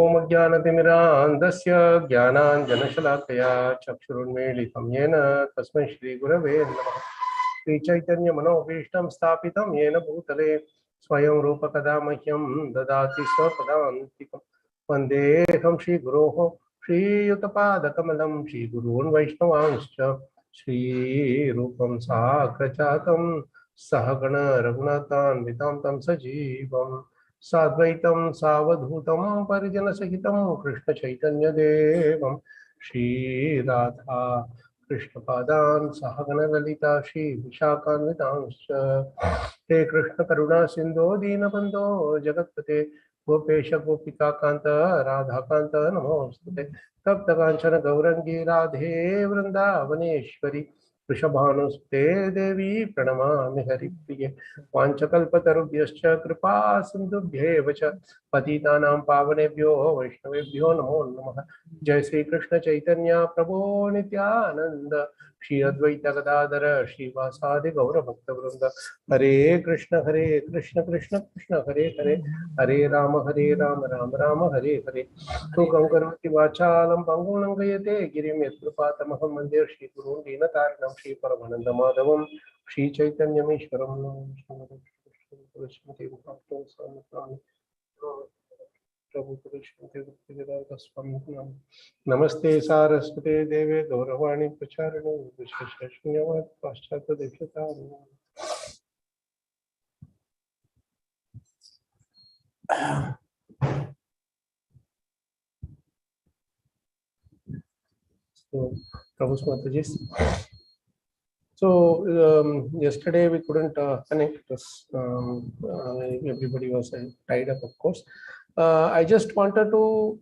ओम ज्ञानतिमिरान्धस्य ज्ञानाञ्जनशलाकया चक्षुरुन्मीलितं येन तस्मै श्रीगुरवे नमः। श्रीचैतन्यमनोभीष्टं स्थापितं येन भूतले स्वयं रूपकदा मह्यं ददाति स्वपदान्तिकं। वन्देऽहं श्रीगुरोः श्रीयुतपादकमलं श्रीगुरून् वैष्णवांश्च श्रीरूपं साग्रजातं सहगण रघुनाथान्वितं तं सजीवम् साद्वैतं सावधूतं परिजनसहितं कृष्ण चैतन्य देवं श्रीराधा कृष्णपादान् सहगण ललिता श्री विशाखान्वितांश्च हे कृष्ण करुणा सिंधो दीनबंधो जगत्पते गोपेश गोपिका कांत राधा कांत नमोस्तुते तप्त कांचन गौरंगी राधे वृंदावनेश्वरी वृषभानुस्ते देवी प्रणमामि हरिप्रिये वाञ्छकल्पतरुभ्यश्च कृपा सिन्धुभ्येव च पतितानां पावनेभ्यो वैष्णवेभ्यो नमो नमः। जय श्री कृष्ण चैतन्य प्रभो नित्यानंद श्री अद्वैत गदाधर श्रीवासादि गौर भक्तवृंद हरे कृष्ण कृष्ण कृष्ण हरे हरे हरे राम राम राम हरे हरे तूकं करोति वाचालं पंगुं लङ्घयते गिरिं यत्कृपातमहं वन्दे श्रीगुरून् दीनतारिणं श्रीपरमानन्दमाधवं श्रीचैतन्यमीश्वरं नमस्ते सारस्वते देवे गौरवाणी प्रचारिणे विशेषशून्यवाद पाश्चात्य दीक्षिता। So, Prabhu's Mataji's. So yesterday we couldn't connect because everybody was tied up, of course. I just wanted to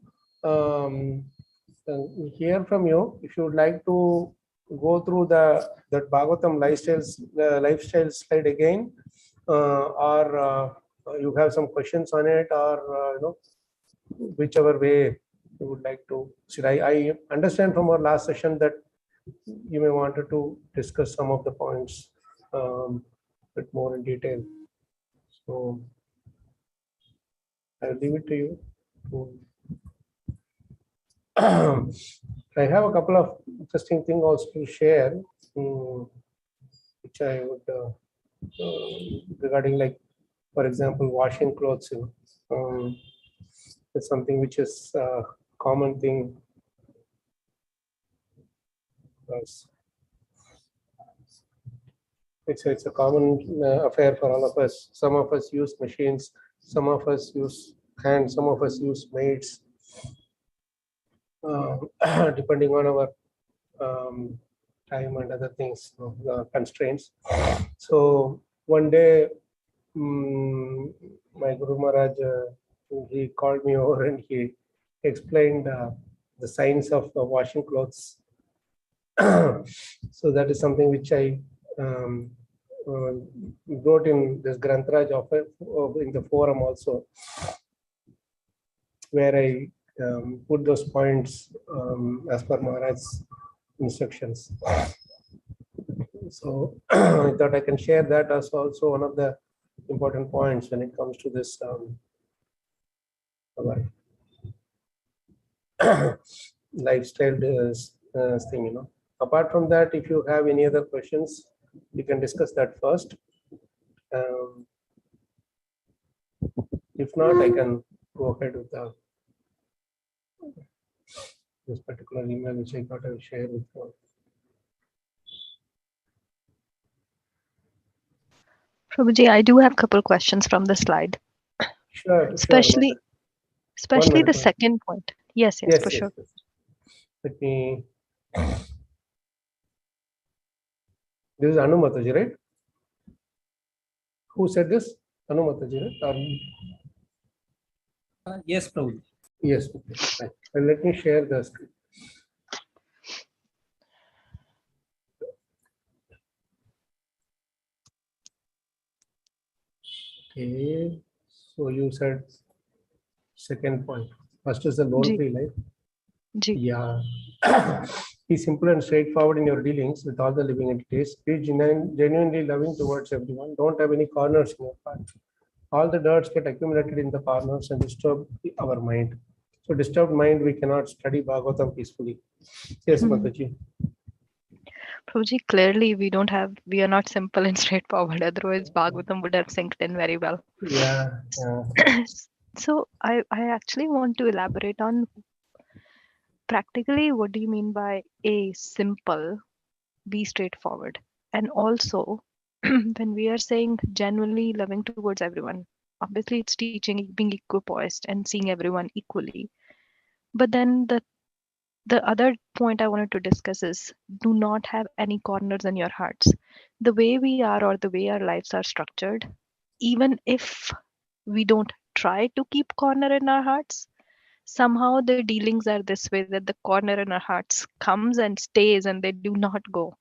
hear from you if you would like to go through that Bhagavatam lifestyle slide again, or you have some questions on it, or whichever way you would like to. I understand from our last session that you may wanted to discuss some of the points bit more in detail. So I'll leave it to you. I have a couple of interesting things also to share, which I would regarding, like, for example, washing clothes. It's something which is a common thing. It's a common affair for all of us. Some of us use machines, some of us use hands, some of us use maids, depending on our time and other things, constraints. So one day, my Guru Maharaj, he called me over and he explained the science of washing clothes. So that is something which I wrote in this Grantraj in the forum also, where I put those points as per Maharaj's instructions. So I thought I can share that as also one of the important points when it comes to this lifestyle thing. Apart from that, if you have any other questions, we can discuss that first. If not, I can go ahead with this particular email which I thought I will share with you. Prabhuji, I do have a couple of questions from the slide. Sure. Especially the second point. Yes, for sure. Yes. Let me. This is Anu Mataji, right? Who said this? Anu Mataji, right? Yes, Prabhuji. Yes. Okay. And let me share the screen. Okay. So you said second point. First is the loan-free life. Yeah. Be simple and straightforward in your dealings with all the living entities. Be genuinely loving towards everyone. Don't have any corners in your heart. All the dirts get accumulated in the corners and disturb our mind. So disturbed mind, we cannot study Bhagavatam peacefully. Yes, Mataji. Prabhuji, clearly we are not simple and straightforward. Otherwise, Bhagavatam would have synced in very well. Yeah. So I actually want to elaborate on practically what do you mean by A, simple, B, straightforward. And also, when we are saying genuinely loving towards everyone, obviously it's teaching being equipoised and seeing everyone equally. But then the other point I wanted to discuss is do not have any corners in your hearts. The way we are or the way our lives are structured, even if we don't try to keep corner in our hearts, somehow the dealings are this way that the corner in our hearts comes and stays and they do not go.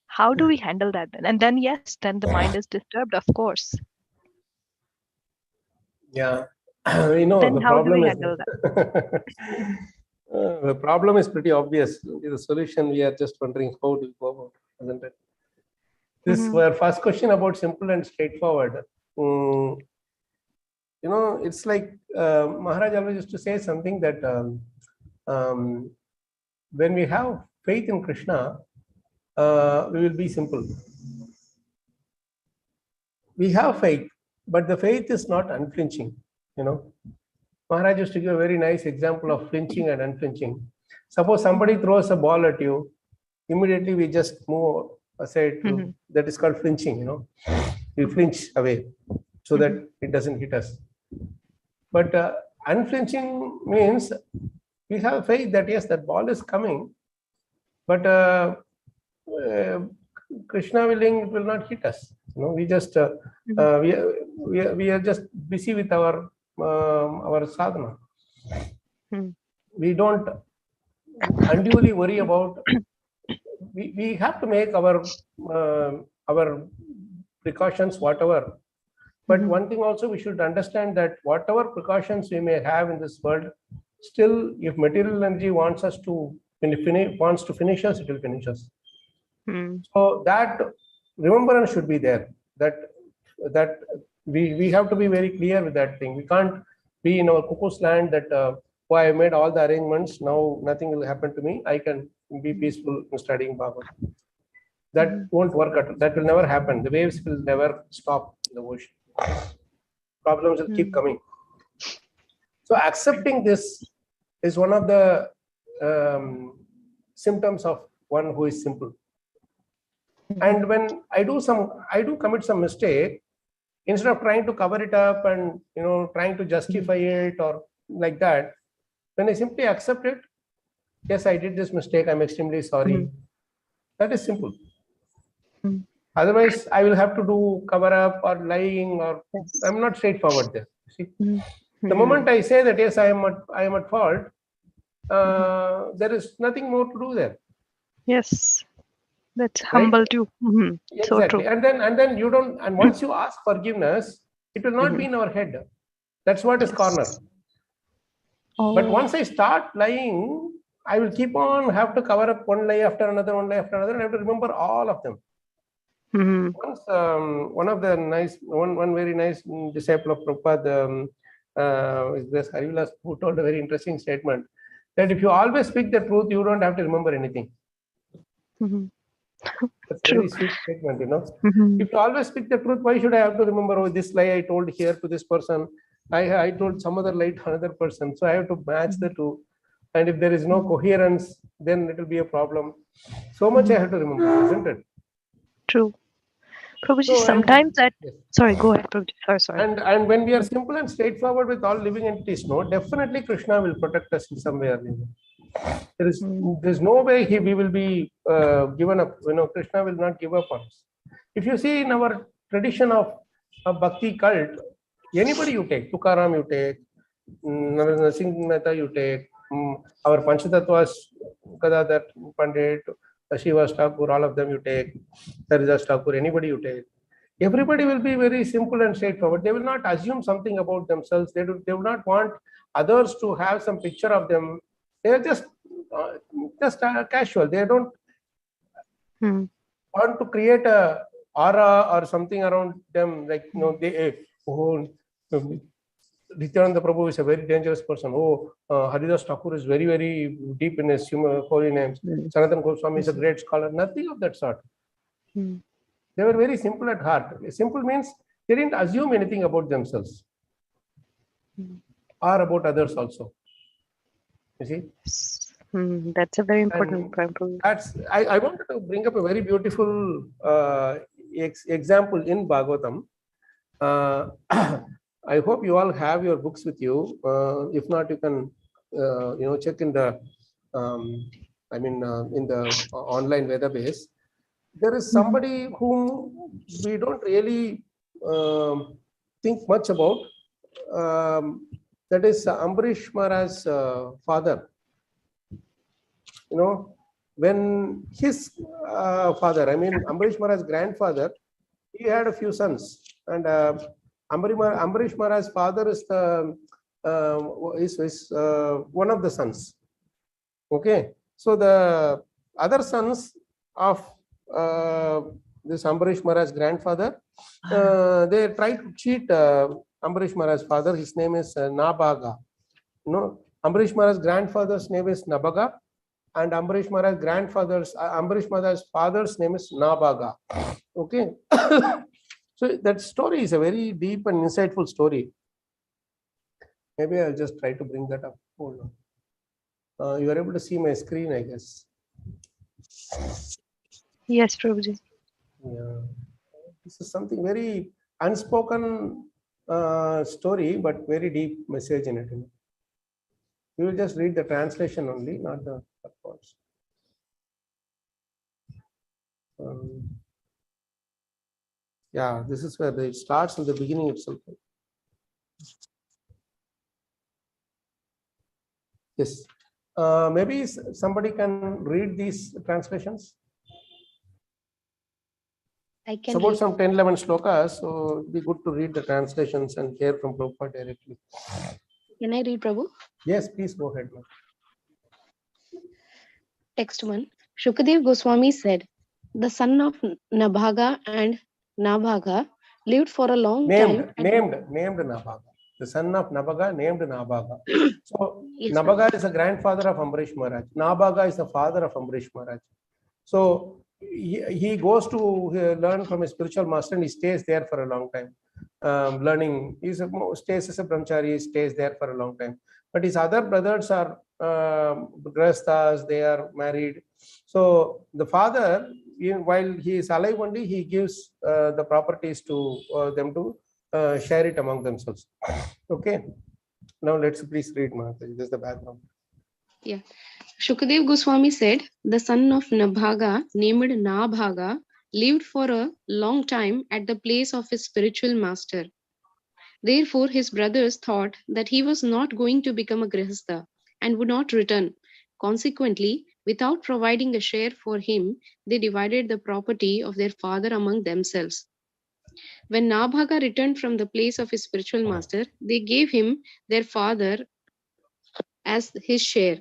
How do we handle that then? And then yes, then the mind is disturbed, of course. Yeah. Then the how do we problem is handle that? the problem is pretty obvious. The solution, we are just wondering how to go about, isn't it? This were first question about simple and straightforward. It's like Maharaj always used to say something that when we have faith in Krishna, we will be simple. We have faith, but the faith is not unflinching. Maharaj used to give a very nice example of flinching and unflinching. Suppose somebody throws a ball at you, immediately we just move aside. That is called flinching. We flinch away so that it doesn't hit us. But unflinching means we have faith that yes, that ball is coming, but Krishna willing, it will not hit us. We just we are just busy with our sadhana. We don't unduly worry about. We have to make our precautions, whatever. But one thing also we should understand that whatever precautions we may have in this world, still, if material energy wants us to finish us, it will finish us. So that remembrance should be there. That we have to be very clear with that thing. We can't be in our cuckoo's land that I made all the arrangements, now nothing will happen to me. I can be peaceful in studying Bhagavatam. That won't work at all. That will never happen. The waves will never stop in the ocean. Problems will keep coming. So accepting this is one of the symptoms of one who is simple. And when I do commit some mistake, instead of trying to cover it up and trying to justify it or like that, when I simply accept it, yes, I did this mistake, I'm extremely sorry. That is simple. Otherwise, I will have to do cover up or lying, or I'm not straightforward there. See, the moment I say that yes, I am at fault, there is nothing more to do there. Yes, that's humble too. Exactly. So true. And then you don't. And once you ask forgiveness, it will not be in our head. That's what is corner. But once I start lying, I will keep on have to cover up one lie after another, and I have to remember all of them. Once one of the one very nice disciple of Prabhupada, this Harivilas, who told a very interesting statement that if you always speak the truth, you don't have to remember anything. That's a very sweet statement, If you always speak the truth, why should I have to remember, this lie I told here to this person, I told some other lie to another person. So I have to match the two. And if there is no coherence, then it will be a problem. So much I have to remember, isn't it? True. Prabhuji, sometimes sorry, go ahead, Prabhuji. Sorry. And when we are simple and straightforward with all living entities, definitely Krishna will protect us in some way or other. There's no way we will be given up. Krishna will not give up on us. If you see in our tradition of a bhakti cult, anybody you take, Tukaram you take, Narasingh Mehta you take, our Panchatattwas, Gadadhar Pandit, Shivas Thakur, all of them you take, Haridas Thakur, anybody you take. Everybody will be very simple and straightforward. They will not assume something about themselves. They will not want others to have some picture of them. They are just casual. They don't want to create a aura or something around them, like Nityananda Prabhu is a very dangerous person. Oh, Haridas Thakur is very, very deep in his holy names. Sanatana Goswami is a great scholar. Nothing of that sort. They were very simple at heart. Simple means they didn't assume anything about themselves or about others also. You see? That's a very important point. I wanted to bring up a very beautiful example in Bhagavatam. I hope you all have your books with you. If not, you can check in the in the online database. There is somebody whom we don't really think much about. That is Ambarish Maharaj's father. When his father, Ambarish Maharaj's grandfather, he had a few sons, and Ambarish Maharaj's father is one of the sons. Okay, so the other sons of this Ambarish Maharaj's grandfather, they tried to cheat Ambarish Maharaj's father. His name is Nabaga. Ambarish Maharaj's grandfather's name is Nabaga, and Ambarish Maharaj's father's name is Nabaga. Okay. So that story is a very deep and insightful story. Maybe I'll just try to bring that up. Hold on. You are able to see my screen, I guess. Yes, Prabhuji. Yeah. This is something very unspoken story, but very deep message in it. You will just read the translation only, not the purport. Yeah, this is where it starts in the beginning itself. Yes. Maybe somebody can read these translations. I can It's about read. some 10-11 slokas, so it would be good to read the translations and hear from Prabhupada directly. Can I read, Prabhu? Yes, please go ahead. Text 1. Shukadev Goswami said, the son of Nabhaga and Nabhaga lived for a long time. Named Nabhaga. The son of Nabhaga named Nabhaga. So Yes, Nabhaga is the grandfather of Ambarish Maharaj. Nabhaga is the father of Ambarish Maharaj. So he goes to learn from a spiritual master and he stays there for a long time. Learning, he stays as a brahmachari, he stays there for a long time. But his other brothers are grahasthas, they are married. So the father, while he is alive only, he gives the properties to them to share it among themselves. Okay. Now let's please read, Maharaj. This is the background. Yeah. Shukadev Goswami said, the son of Nabhaga named Nabhaga lived for a long time at the place of his spiritual master. Therefore, his brothers thought that he was not going to become a grihastha and would not return. Consequently, without providing a share for him, they divided the property of their father among themselves. When Nabhaga returned from the place of his spiritual master, they gave him their father as his share.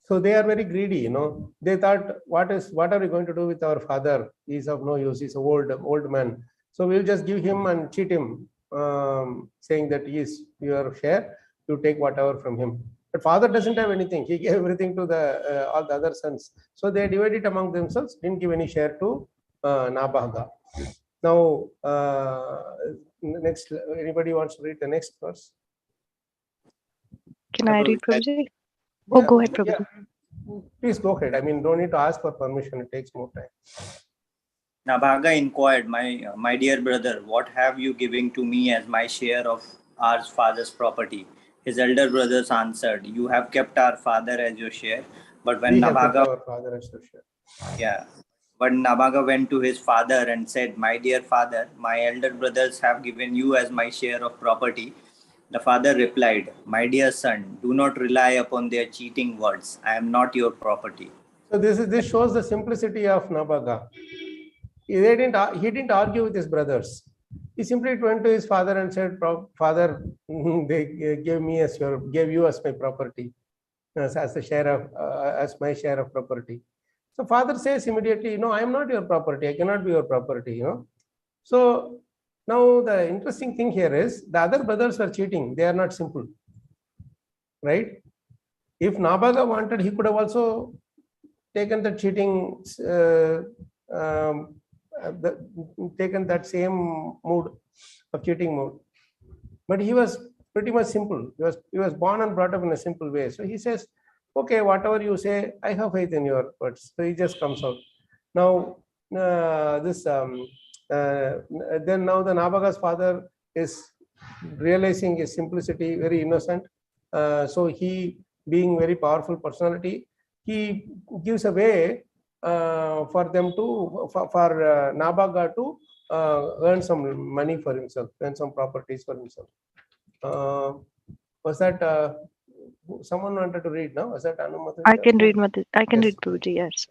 So they are very greedy, They thought, what are we going to do with our father? He's of no use. He's an old man. So we'll just give him and cheat him, saying that he is your share. You take whatever from him. But father doesn't have anything. He gave everything to all the other sons. So they divided among themselves. Didn't give any share to Nabhaga. Now, next, anybody wants to read the next verse? Can I read, Prabhuji? Oh, go ahead, Prabhuji. Yeah. Please go ahead. Don't need to ask for permission. It takes more time. Nabhaga inquired, my dear brother, what have you given to me as my share of our father's property? His elder brothers answered, you have kept our father as your share. But when Nabhaga went to his father and said, my dear father, my elder brothers have given you as my share of property. The father replied, my dear son, do not rely upon their cheating words. I am not your property. So this shows the simplicity of Nabhaga. He didn't argue with his brothers. He simply went to his father and said, Father, they gave you as my property, as my share of property. So father says immediately, no, I am not your property. I cannot be your property. So Now, the interesting thing here is the other brothers are cheating. They are not simple. Right? If Nabhaga wanted, he could have also taken the cheating, taken that same mood of cheating mode. But he was pretty much simple. He was born and brought up in a simple way. So he says, okay, whatever you say, I have faith in your words. So he just comes out. Now, then now the Nabhaga's father is realizing his simplicity, very innocent. So he, being very powerful personality, he gives a way for them to, for Nabhaga to earn some money for himself, earn some properties for himself. Was that someone wanted to read now? Was that Anumata? I can read Yes. Prabhuji, yes.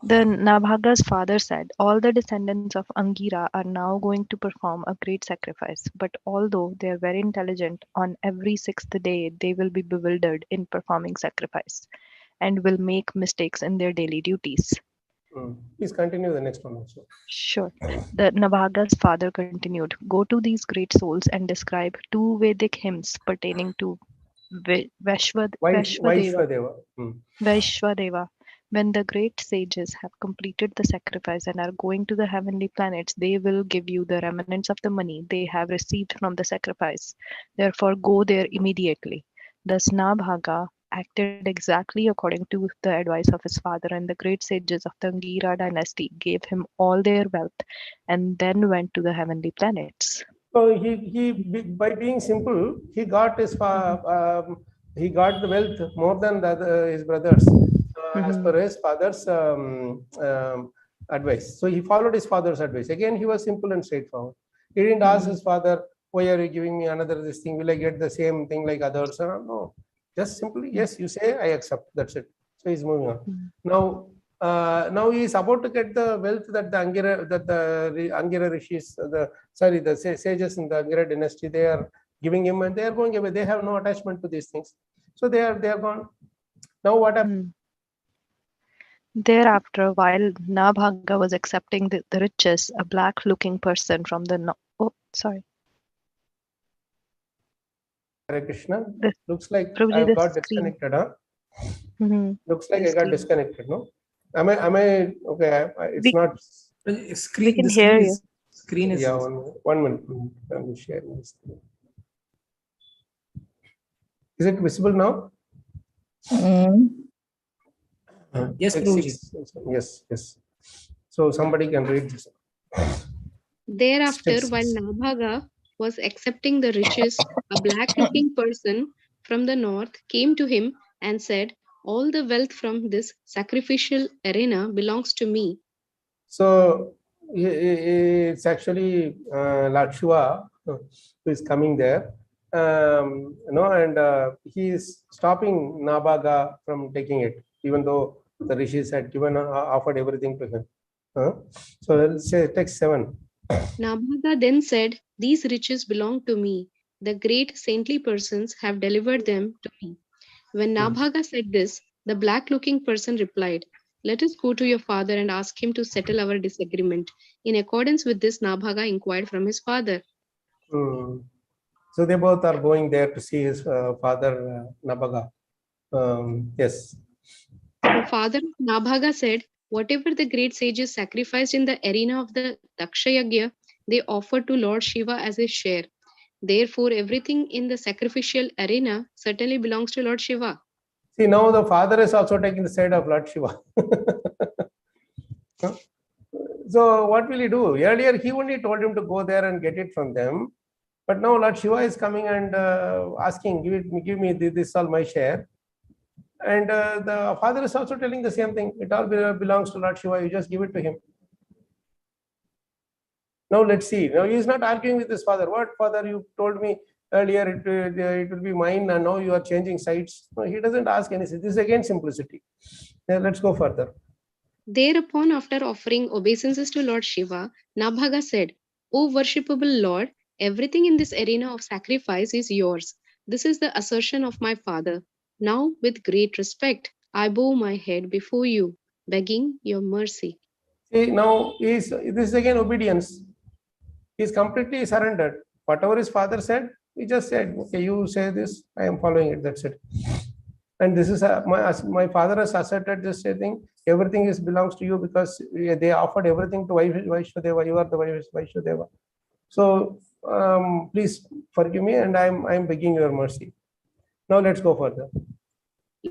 The Nabhaga's father said, all the descendants of Angira are now going to perform a great sacrifice, but although they are very intelligent, on every sixth day they will be bewildered in performing sacrifice and will make mistakes in their daily duties. Please continue the next one also. Sure. The Nabhaga's father continued, go to these great souls and describe 2 Vedic hymns pertaining to Vaishvadeva. Vaishvadeva. When the great sages have completed the sacrifice and are going to the heavenly planets, they will give you the remnants of the money they have received from the sacrifice. Therefore, go there immediately. Thus, Nabhaga acted exactly according to the advice of his father, and the great sages of the Angira dynasty gave him all their wealth and then went to the heavenly planets. So by being simple, he got his he got the wealth more than his brothers, as per his father's advice. So he followed his father's advice. Again, he was simple and straightforward. He didn't ask his father, why are you giving me another this thing? Will I get the same thing like others? No, just simply, yes, you say, I accept. That's it. So he's moving on. Now he is about to get the wealth that the Angira rishis, the sages in the Angira dynasty, they are giving him, and they are going away. They have no attachment to these things, so they are gone. Now what happened? Thereafter, while Nabhaga was accepting the riches, a black-looking person from the Hare Krishna. Looks like Prabhuji, I got disconnected. Huh? Looks like I got disconnected. No. Am I okay? It's not. We can hear you. Screen is. Yeah, one minute. I'm sharing this. Is it visible now? Yes, Prabhuji. Yes. So somebody can read this. Thereafter, while Nabhaga was accepting the riches, a black-looking person from the north came to him and said, all the wealth from this sacrificial arena belongs to me. So it's actually Lord Shiva who is coming there, and he is stopping Nabhaga from taking it, even though the rishis had offered everything to him. So let's say text 7. Nabhaga then said, these riches belong to me. The great saintly persons have delivered them to me. When Nabhaga said this, the black-looking person replied, let us go to your father and ask him to settle our disagreement. In accordance with this, Nabhaga inquired from his father. So they both are going there to see his father, Nabhaga. Yes. The father of Nabhaga said, whatever the great sages sacrificed in the arena of the Dakshayagya, they offered to Lord Shiva as his share. Therefore, everything in the sacrificial arena certainly belongs to Lord Shiva. See, now the father is also taking the side of Lord Shiva. So what will he do? Earlier, he only told him to go there and get it from them. But now Lord Shiva is coming and asking, give me this all my share. And the father is also telling the same thing. It all belongs to Lord Shiva. You just give it to him. Now let's see. Now he is not arguing with his father. What, father, you told me earlier it will be mine, and now you are changing sides. No, he doesn't ask anything. This is again simplicity. Now let's go further. Thereupon, after offering obeisances to Lord Shiva, Nabhaga said, O worshipable Lord, everything in this arena of sacrifice is yours. This is the assertion of my father. Now, with great respect, I bow my head before you, begging your mercy. See, now this is again obedience. He's completely surrendered. Whatever his father said, he just said, okay, you say this, I am following it, that's it. And this is my father has asserted this thing, everything belongs to you, because they offered everything to Vaishwadeva, you are the Vaishwadeva. So please forgive me, and I'm begging your mercy. Now let's go further.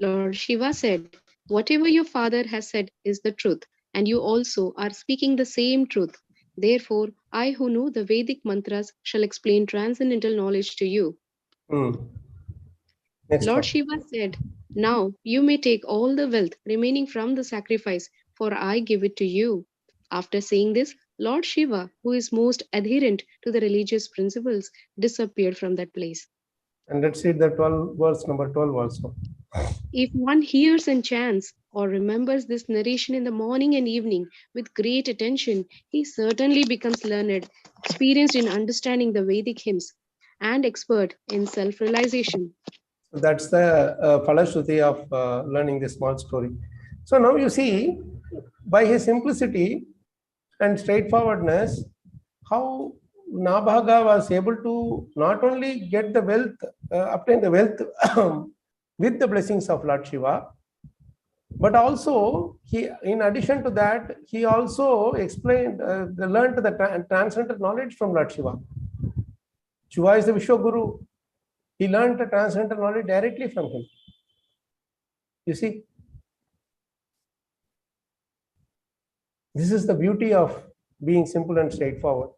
Lord Shiva said, whatever your father has said is the truth, and you also are speaking the same truth. Therefore, I who know the Vedic mantras shall explain transcendental knowledge to you. Next Lord one. Shiva said, now you may take all the wealth remaining from the sacrifice, for I give it to you. After saying this, Lord Shiva, who is most adherent to the religious principles, disappeared from that place. And let's read the verse number 12 also. If one hears and chants or remembers this narration in the morning and evening with great attention, he certainly becomes learned, experienced in understanding the Vedic hymns, and expert in self-realization. So that's the Falashruti of learning this small story. So now you see, by his simplicity and straightforwardness, how Nabhaga was able to not only get the wealth, obtain the wealth with the blessings of Lord Shiva, but also he, in addition to that, he also explained, learned the transcendental knowledge from Lord Shiva. Shiva is the Vishwaguru. He learned the transcendental knowledge directly from him. You see, this is the beauty of being simple and straightforward.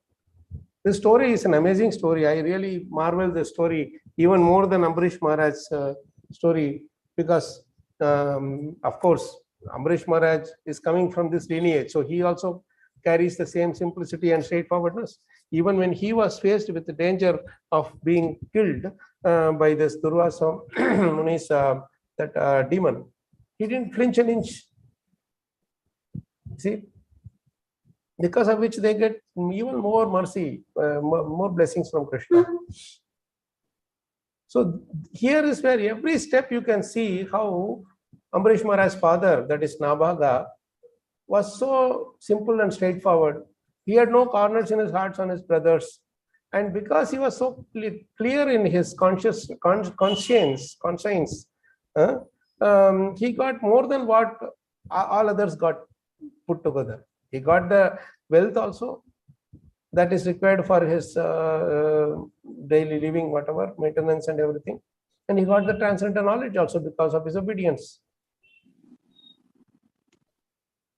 This story is an amazing story. I really marvel the story even more than Ambarish Maharaj's story, because of course Ambarish Maharaj is coming from this lineage, so he also carries the same simplicity and straightforwardness. Even when he was faced with the danger of being killed by this Durvasa Muni's that demon, he didn't flinch an inch. See, because of which they get even more mercy, more blessings from Krishna. So here is where every step you can see how Ambarish Maharaj's father, that is Nabhaga, was so simple and straightforward. He had no corners in his hearts on his brothers. And because he was so clear in his conscience, he got more than what all others got put together. He got the wealth also that is required for his daily living, whatever, maintenance and everything. And he got the transcendental knowledge also because of his obedience.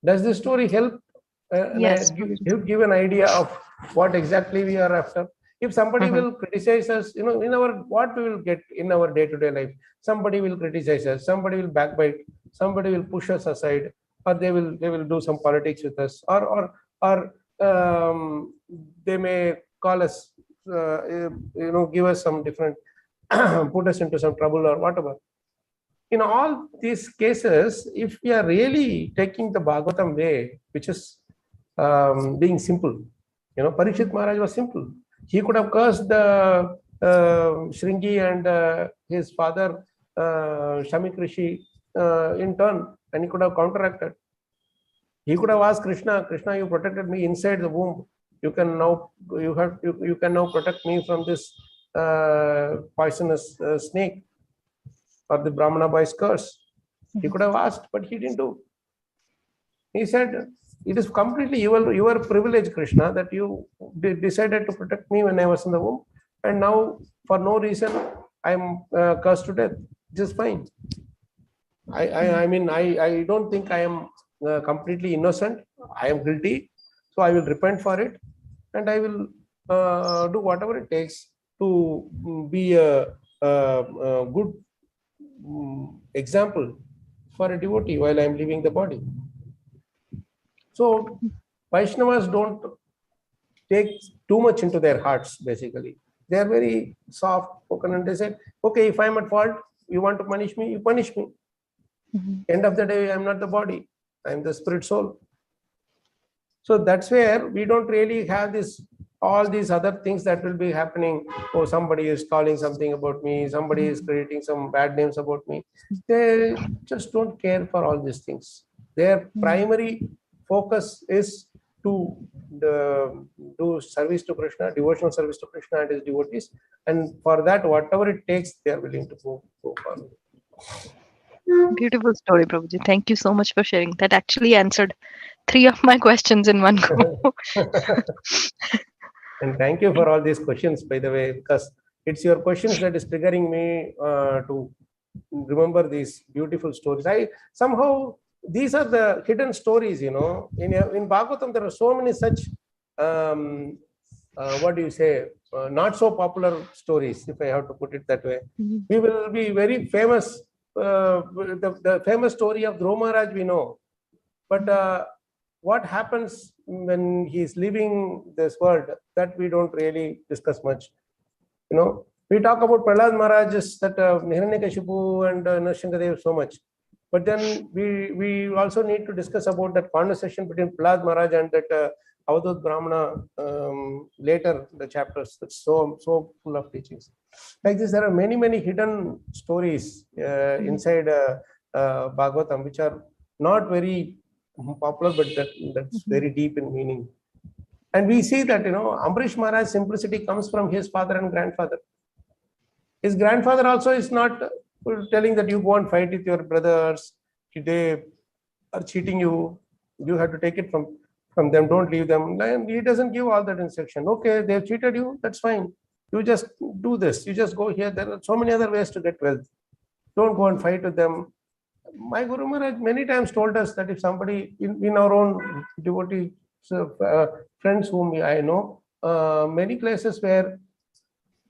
Does this story help? Yes. Give an idea of what exactly we are after? If somebody will criticize us, in our, what we will get in our day-to-day life, somebody will criticize us, somebody will backbite, somebody will push us aside, or they will do some politics with us, or they may call us, give us some different, put us into some trouble or whatever. In all these cases, if we are really taking the Bhagavatam way, which is being simple, Parikshit Maharaj was simple. He could have cursed the Shringi and his father Shamik Rishi in turn, and he could have counteracted. He could have asked Krishna, you protected me inside the womb. You can now protect me from this poisonous snake or the Brahmana boy's curse. He could have asked, but he didn't do. He said, it is completely your privilege, Krishna, that you decided to protect me when I was in the womb, and now for no reason I am cursed to death. Just fine. I mean, I don't think I am completely innocent. I am guilty, so I will repent for it, and I will do whatever it takes to be a good example for a devotee while I am leaving the body. So Vaishnavas don't take too much into their hearts, basically. They are very soft spoken, and they say, okay, if I am at fault, you want to punish me, you punish me. End of the day, I am not the body, I am the spirit soul. So that's where we don't really have all these other things that will be happening. Oh, somebody is calling something about me, somebody is creating some bad names about me. They just don't care for all these things. Their primary focus is do service to Krishna, devotional service to Krishna and his devotees, and for that, whatever it takes, they are willing to go forward. Beautiful story, Prabhuji. Thank you so much for sharing. That actually answered 3 of my questions in one go. And thank you for all these questions, by the way, because it's your questions that is triggering me to remember these beautiful stories. These are the hidden stories, in Bhagavatam, there are so many such, what do you say, not so popular stories, if I have to put it that way. We will be very famous. The famous story of Dhruva Maharaj we know, but what happens when he is leaving this world, that we don't really discuss much. We talk about Prahlad Maharaj's, that Hiranyakashipu and Nrsimhadev so much, but then we also need to discuss about that conversation between Prahlad Maharaj and that Avadhut Brahmana later, the chapters. That's so full of teachings. Like this, there are many hidden stories inside Bhagavatam, which are not very popular, but that's very deep in meaning. And we see that, Ambrish Maharaj's simplicity comes from his father and grandfather. His grandfather also is not telling that you go and fight with your brothers, they are cheating you, you have to take it from them, don't leave them. And he doesn't give all that instruction. Okay, they've cheated you, that's fine. You just do this, you just go here. There are so many other ways to get wealth. Don't go and fight with them. My Guru Maharaj many times told us that if somebody in our own devotee friends whom I know, many places where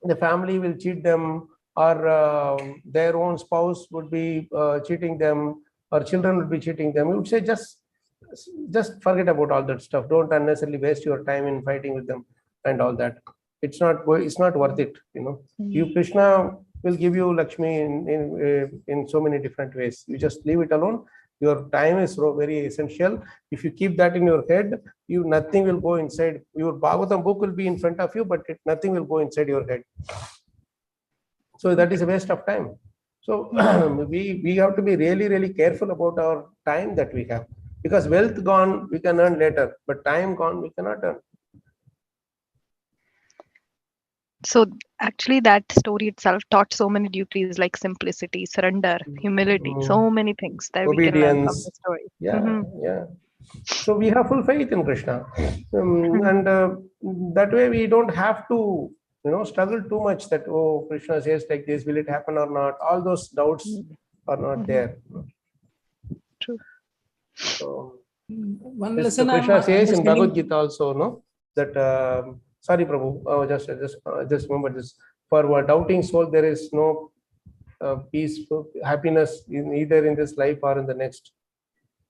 the family will cheat them, or their own spouse would be cheating them, or children would be cheating them, you would say just forget about all that stuff. Don't unnecessarily waste your time in fighting with them and all that. It's not worth it. You, Krishna will give you Lakshmi in so many different ways. You just leave it alone. Your time is very essential. If you keep that in your head, nothing will go inside. Your Bhagavatam book will be in front of you, but nothing will go inside your head. So that is a waste of time. So we have to be really careful about our time that we have, because wealth gone we can earn later, but time gone we cannot earn. So actually that story itself taught so many duties like simplicity, surrender, humility, so many things that we can learn from the story. Yeah. So we have full faith in Krishna, and that way we don't have to struggle too much that, oh, Krishna says like this, will it happen or not? All those doubts are not there. True. So One this lesson Krishna says in understanding- Bhagavad-gita also, no, that sorry Prabhu, just remember this. For a doubting soul, there is no peace, happiness either in this life or in the next.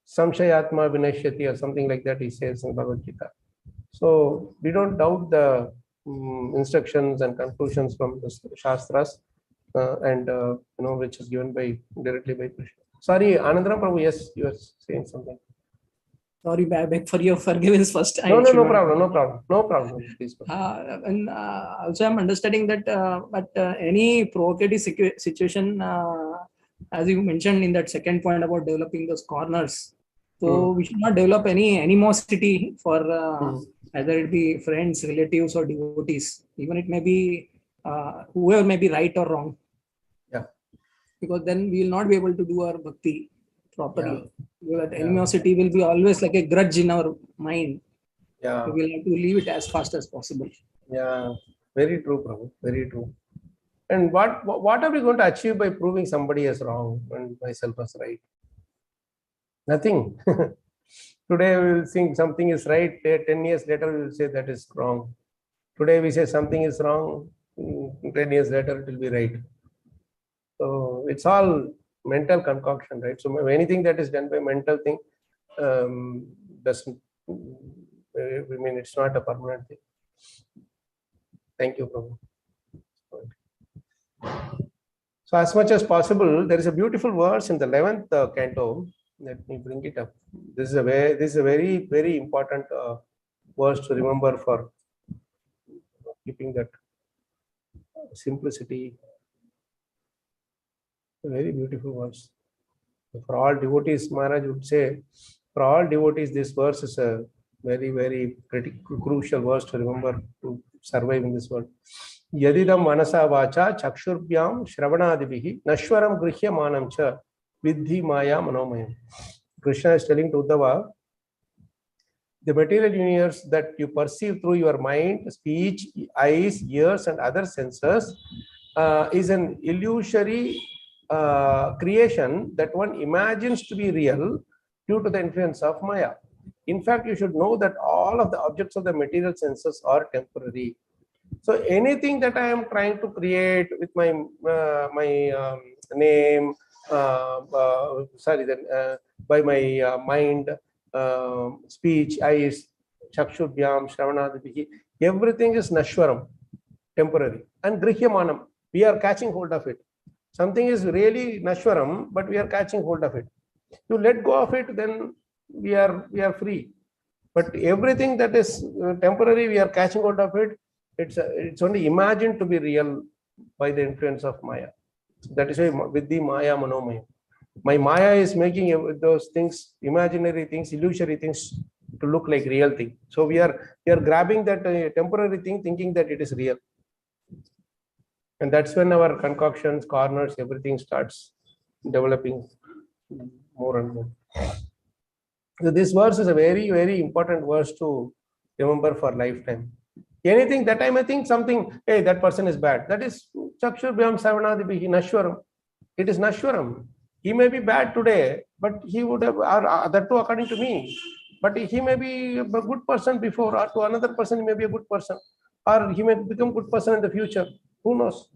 Samshayatma vinashyati, or something like that he says in Bhagavad-gita. So we don't doubt the instructions and conclusions from the Shastras, and which is given directly by Krishna. Sorry, Anandram Prabhu, yes, you are saying something. Sorry, I beg for your forgiveness first. No problem. Please. And also I'm understanding that but any provocative situation, as you mentioned in that second point about developing those corners, so we should not develop any animosity for either it be friends, relatives, or devotees. Even it may be whoever may be right or wrong. Yeah. Because then we will not be able to do our bhakti properly. That animosity will be always like a grudge in our mind. Yeah. We will have to leave it as fast as possible. Yeah, very true, Prabhu. Very true. And what are we going to achieve by proving somebody is wrong and myself is right? Nothing. Today we will think something is right. 10 years later we will say that is wrong. Today we say something is wrong. 10 years later it will be right. So it's all mental concoction, right? So anything that is done by mental thing doesn't. It's not a permanent thing. Thank you, Prabhu. So as much as possible, there is a beautiful verse in the 11th canto. Let me bring it up. This is a very, very important verse to remember for keeping that simplicity. A very beautiful verse. For all devotees, Maharaj would say, for all devotees, this verse is a very, very crucial verse to remember to survive in this world. Yadidam manasa vacha chakshurbyam shravanadibihi nashwaram grihya manam cha vidhi maya manomayam. Krishna is telling to Uddhava, the material universe that you perceive through your mind, speech, eyes, ears, and other senses is an illusory creation that one imagines to be real due to the influence of Maya. In fact, you should know that all of the objects of the material senses are temporary. So anything that I am trying to create with my name, by my mind, speech, eyes, chakshurbyam, shravanadibihi, everything is nashwaram, temporary, and grihyamanam, we are catching hold of it. Something is really nashwaram, but we are catching hold of it. You let go of it, then we are free. But everything that is temporary, we are catching hold of it. It's only imagined to be real by the influence of Maya. That is why with the Maya Manomaya. My Maya is making those things, imaginary things, illusory things, to look like real thing. So we are grabbing that temporary thing, thinking that it is real. And that's when our concoctions, corners, everything starts developing more and more. So this verse is a very, very important verse to remember for lifetime. Anything that I may think something, hey, that person is bad. That is Chakshurbyam Savanadibihi Nashwaram. It is Nashwaram. He may be bad today, but he would have, that too according to me, but he may be a good person before, or to another person he may be a good person, or he may become good person in the future. Who knows?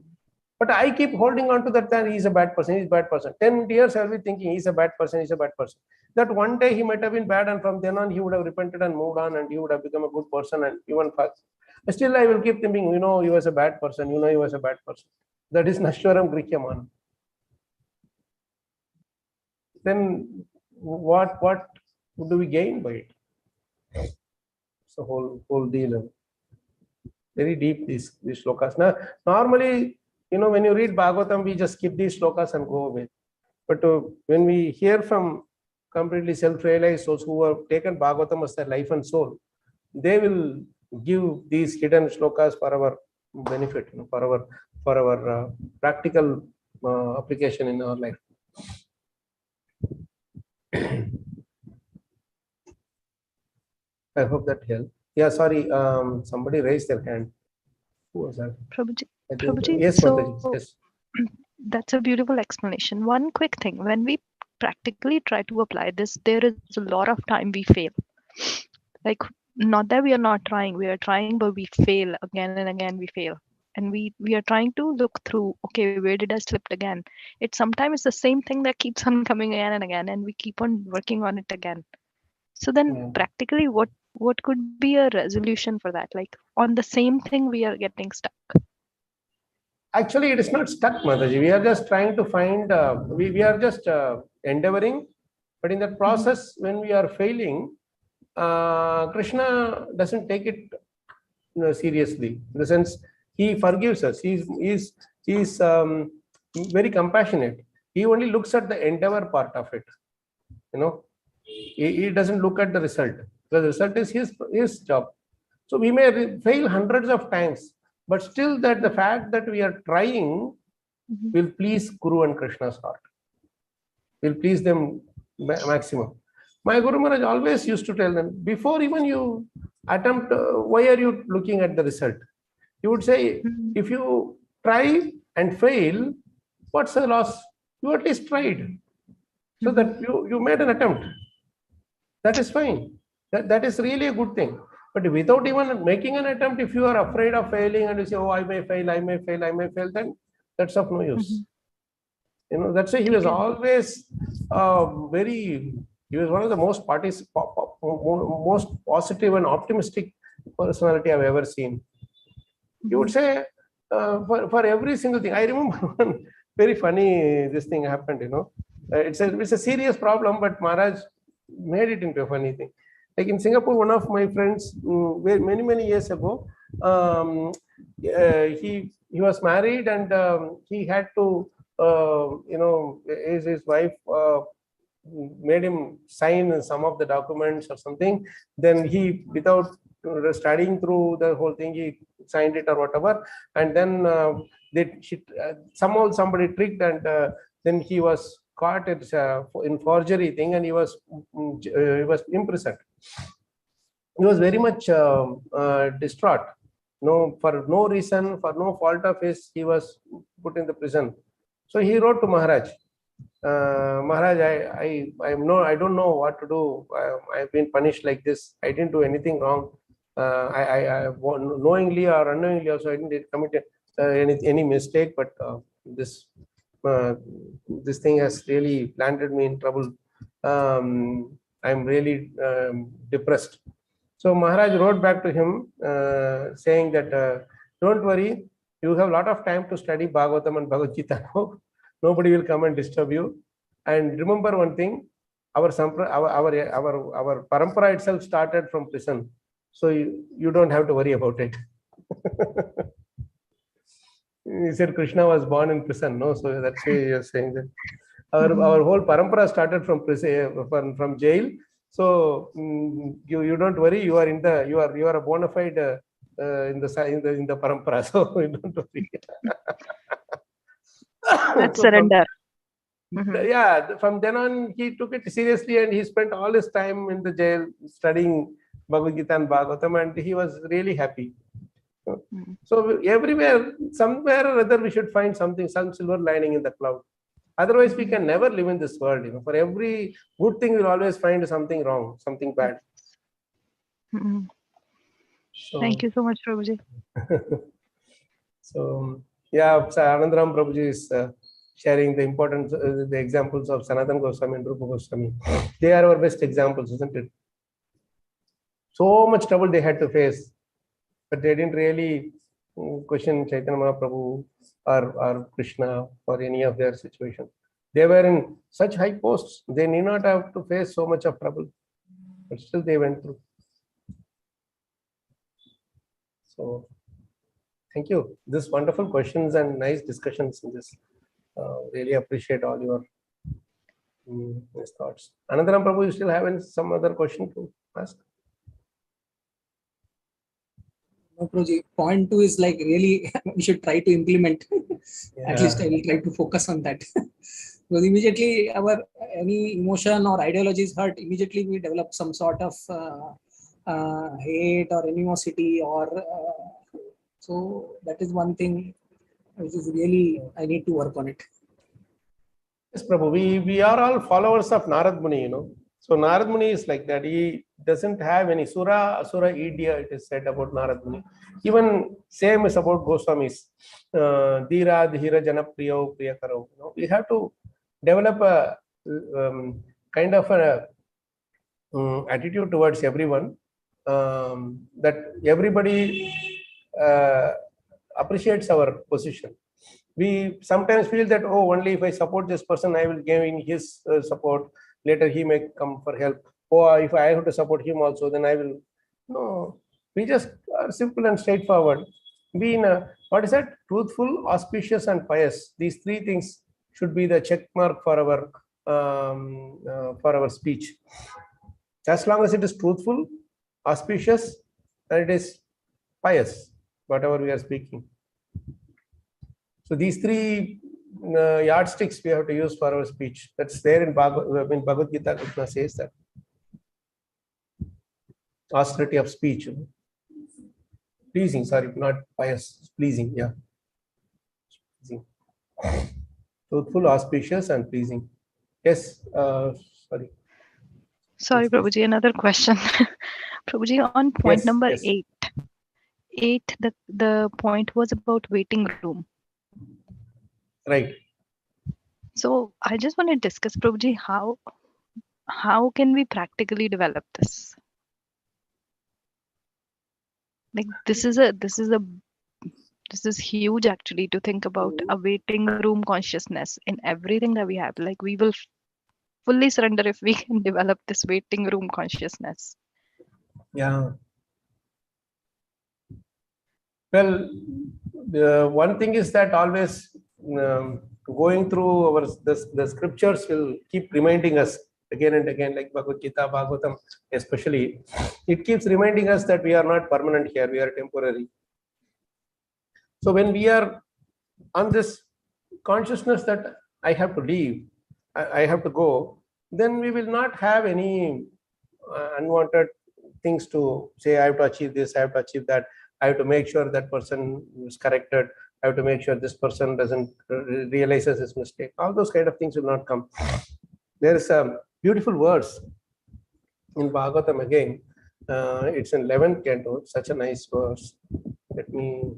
But I keep holding on to that he's a bad person, he's a bad person. 10 years I'll be thinking he's a bad person, he's a bad person. That one day he might have been bad, and from then on he would have repented and moved on, and he would have become a good person, and even fast. Still I will keep thinking, he was a bad person, he was a bad person. That is Nashwaram Grihyaman. Then what do we gain by it? It's a whole deal. Very deep these shlokas. Now, normally, when you read Bhagavatam, we just skip these shlokas and go away. But when we hear from completely self-realized souls who have taken Bhagavatam as their life and soul, they will give these hidden shlokas for our benefit, for our practical application in our life. I hope that helped. Yeah, sorry, somebody raised their hand. Who was that? Prabhuji, Yes, so Mataji, yes. That's a beautiful explanation. One quick thing, when we practically try to apply this, there is a lot of time we fail. Like, not that we are not trying, we are trying, but we fail again and again, we fail. And we are trying to look through, okay, where did I slip again? Sometimes it's the same thing that keeps on coming again and again, and we keep on working on it again. So then practically what could be a resolution for that? Like, on the same thing we are getting stuck. Actually, it is not stuck, Mataji. We are just trying to find, we are just endeavoring, but in that process, when we are failing, Krishna doesn't take it seriously. In the sense, he forgives us. He's very compassionate. He only looks at the endeavor part of it. He doesn't look at the result. The result is his job. So we may fail hundreds of times, but still the fact that we are trying will please Guru and Krishna's heart. Will please them maximum. My Guru Maharaj always used to tell them, before even you attempt, why are you looking at the result? He would say, if you try and fail, what's the loss? You at least tried. So that you made an attempt. That is fine. That is really a good thing. But without even making an attempt, if you are afraid of failing and you say, oh, I may fail, then that's of no use. That's why he was always he was one of the most positive and optimistic personality I've ever seen. He would say, for every single thing. I remember one very funny, this thing happened, it's a serious problem, but Maharaj made it into a funny thing. Like in Singapore, one of my friends, many years ago, he was married, and he had to, his wife made him sign some of the documents or something. Then he, without studying through the whole thing, he signed it or whatever. And then somehow somebody tricked, and then he was caught in forgery thing, and he was imprisoned. He was very much distraught. No, for no reason, for no fault of his, he was put in the prison. So he wrote to Maharaj. Maharaj, I don't know what to do. I've been punished like this. I didn't do anything wrong. I knowingly or unknowingly also I didn't commit any mistake. But this thing has really landed me in trouble. I'm really depressed. So Maharaj wrote back to him saying that don't worry, you have a lot of time to study Bhagavatam and Bhagavad-gita now. Nobody will come and disturb you. And remember one thing, our parampara itself started from prison. So you don't have to worry about it. He said Krishna was born in prison, no? So that's why you're saying that. Our whole parampara started from prison, from jail. So you don't worry, you are a bona fide in the parampara. So you don't worry. That's surrender. Yeah, from then on he took it seriously, and he spent all his time in the jail studying Bhagavad-gita and Bhagavatam, and he was really happy. So everywhere, somewhere or other, we should find some silver lining in the cloud. Otherwise, we can never live in this world. For every good thing, we'll always find something wrong, something bad. So, thank you so much, Prabhuji. So, yeah, Anandaram Prabhuji is sharing the importance, the examples of Sanatana Goswami and Rupa Goswami. They are our best examples, isn't it? So much trouble they had to face, but they didn't really question Chaitanya Mahaprabhu or Krishna or any of their situation. They were in such high posts, they need not have to face so much of trouble, but still they went through. So, thank you. These wonderful questions and nice discussions in this. Really appreciate all your thoughts. Anandaram Prabhu, you still have some other question to ask? No, Prabhuji, point 2 is like really we should try to implement. Yeah. At least I will try to focus on that. Because immediately any emotion or ideology is hurt, immediately we develop some sort of hate or animosity or so that is one thing which is really I need to work on it. Yes, Prabhu, we are all followers of Narad Muni, So Narad Muni is like that. He doesn't have any asura idya, it is said about Narad Muni. Even same is about Goswamis. Dhira, dhira, jana, priyo, priyakaro. We have to develop a kind of a attitude towards everyone, that everybody appreciates our position. We sometimes feel that, oh, only if I support this person, I will give in his support. Later he may come for help. Or if I have to support him also, then I will. No, we just are simple and straightforward. Be in a, what is that? Truthful, auspicious, and pious. These three things should be the check mark for our speech. As long as it is truthful, auspicious, and it is pious, whatever we are speaking. So these three yardsticks we have to use for our speech. That's there in Bhagavad-gita. Krishna says that. Austerity of speech. Pleasing, sorry, not pious. Pleasing, yeah. Pleasing. Truthful, auspicious, and pleasing. Yes, sorry. Sorry, Prabhuji, another question. Prabhuji, on point number 8. 8, the point was about waiting room. Right. So I just want to discuss, Prabhuji, how can we practically develop this? Like this is huge actually, to think about a waiting room consciousness in everything that we have. Like we will fully surrender if we can develop this waiting room consciousness. Yeah. Well, the one thing is that always going through the scriptures will keep reminding us again and again, like Bhagavad-gita, Bhagavatam especially, it keeps reminding us that we are not permanent here, we are temporary. So when we are on this consciousness that I have to leave, I have to go, then we will not have any unwanted things to say, I have to achieve this, I have to achieve that, I have to make sure that person is corrected, I have to make sure this person doesn't realizes his mistake. All those kind of things will not come. There is a beautiful verse in Bhagavatam again. It's in 11th canto, such a nice verse. Let me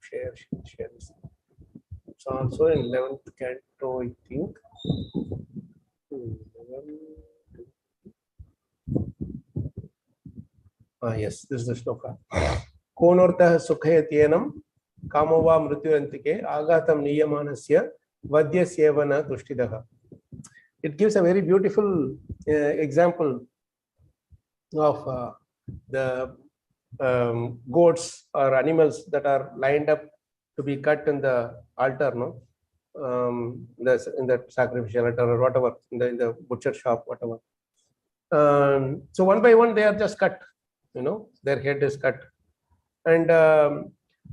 share this. It's also in 11th canto, I think. Yes, this is the shloka. Konortah sukhayatyenam kamova mrityurantike agatam niyamanasya vadya sevana tushtidaha. It gives a very beautiful example of the goats or animals that are lined up to be cut in the altar, no? In the sacrificial altar or whatever, in the butcher shop, whatever. So one by one they are just cut, their head is cut, and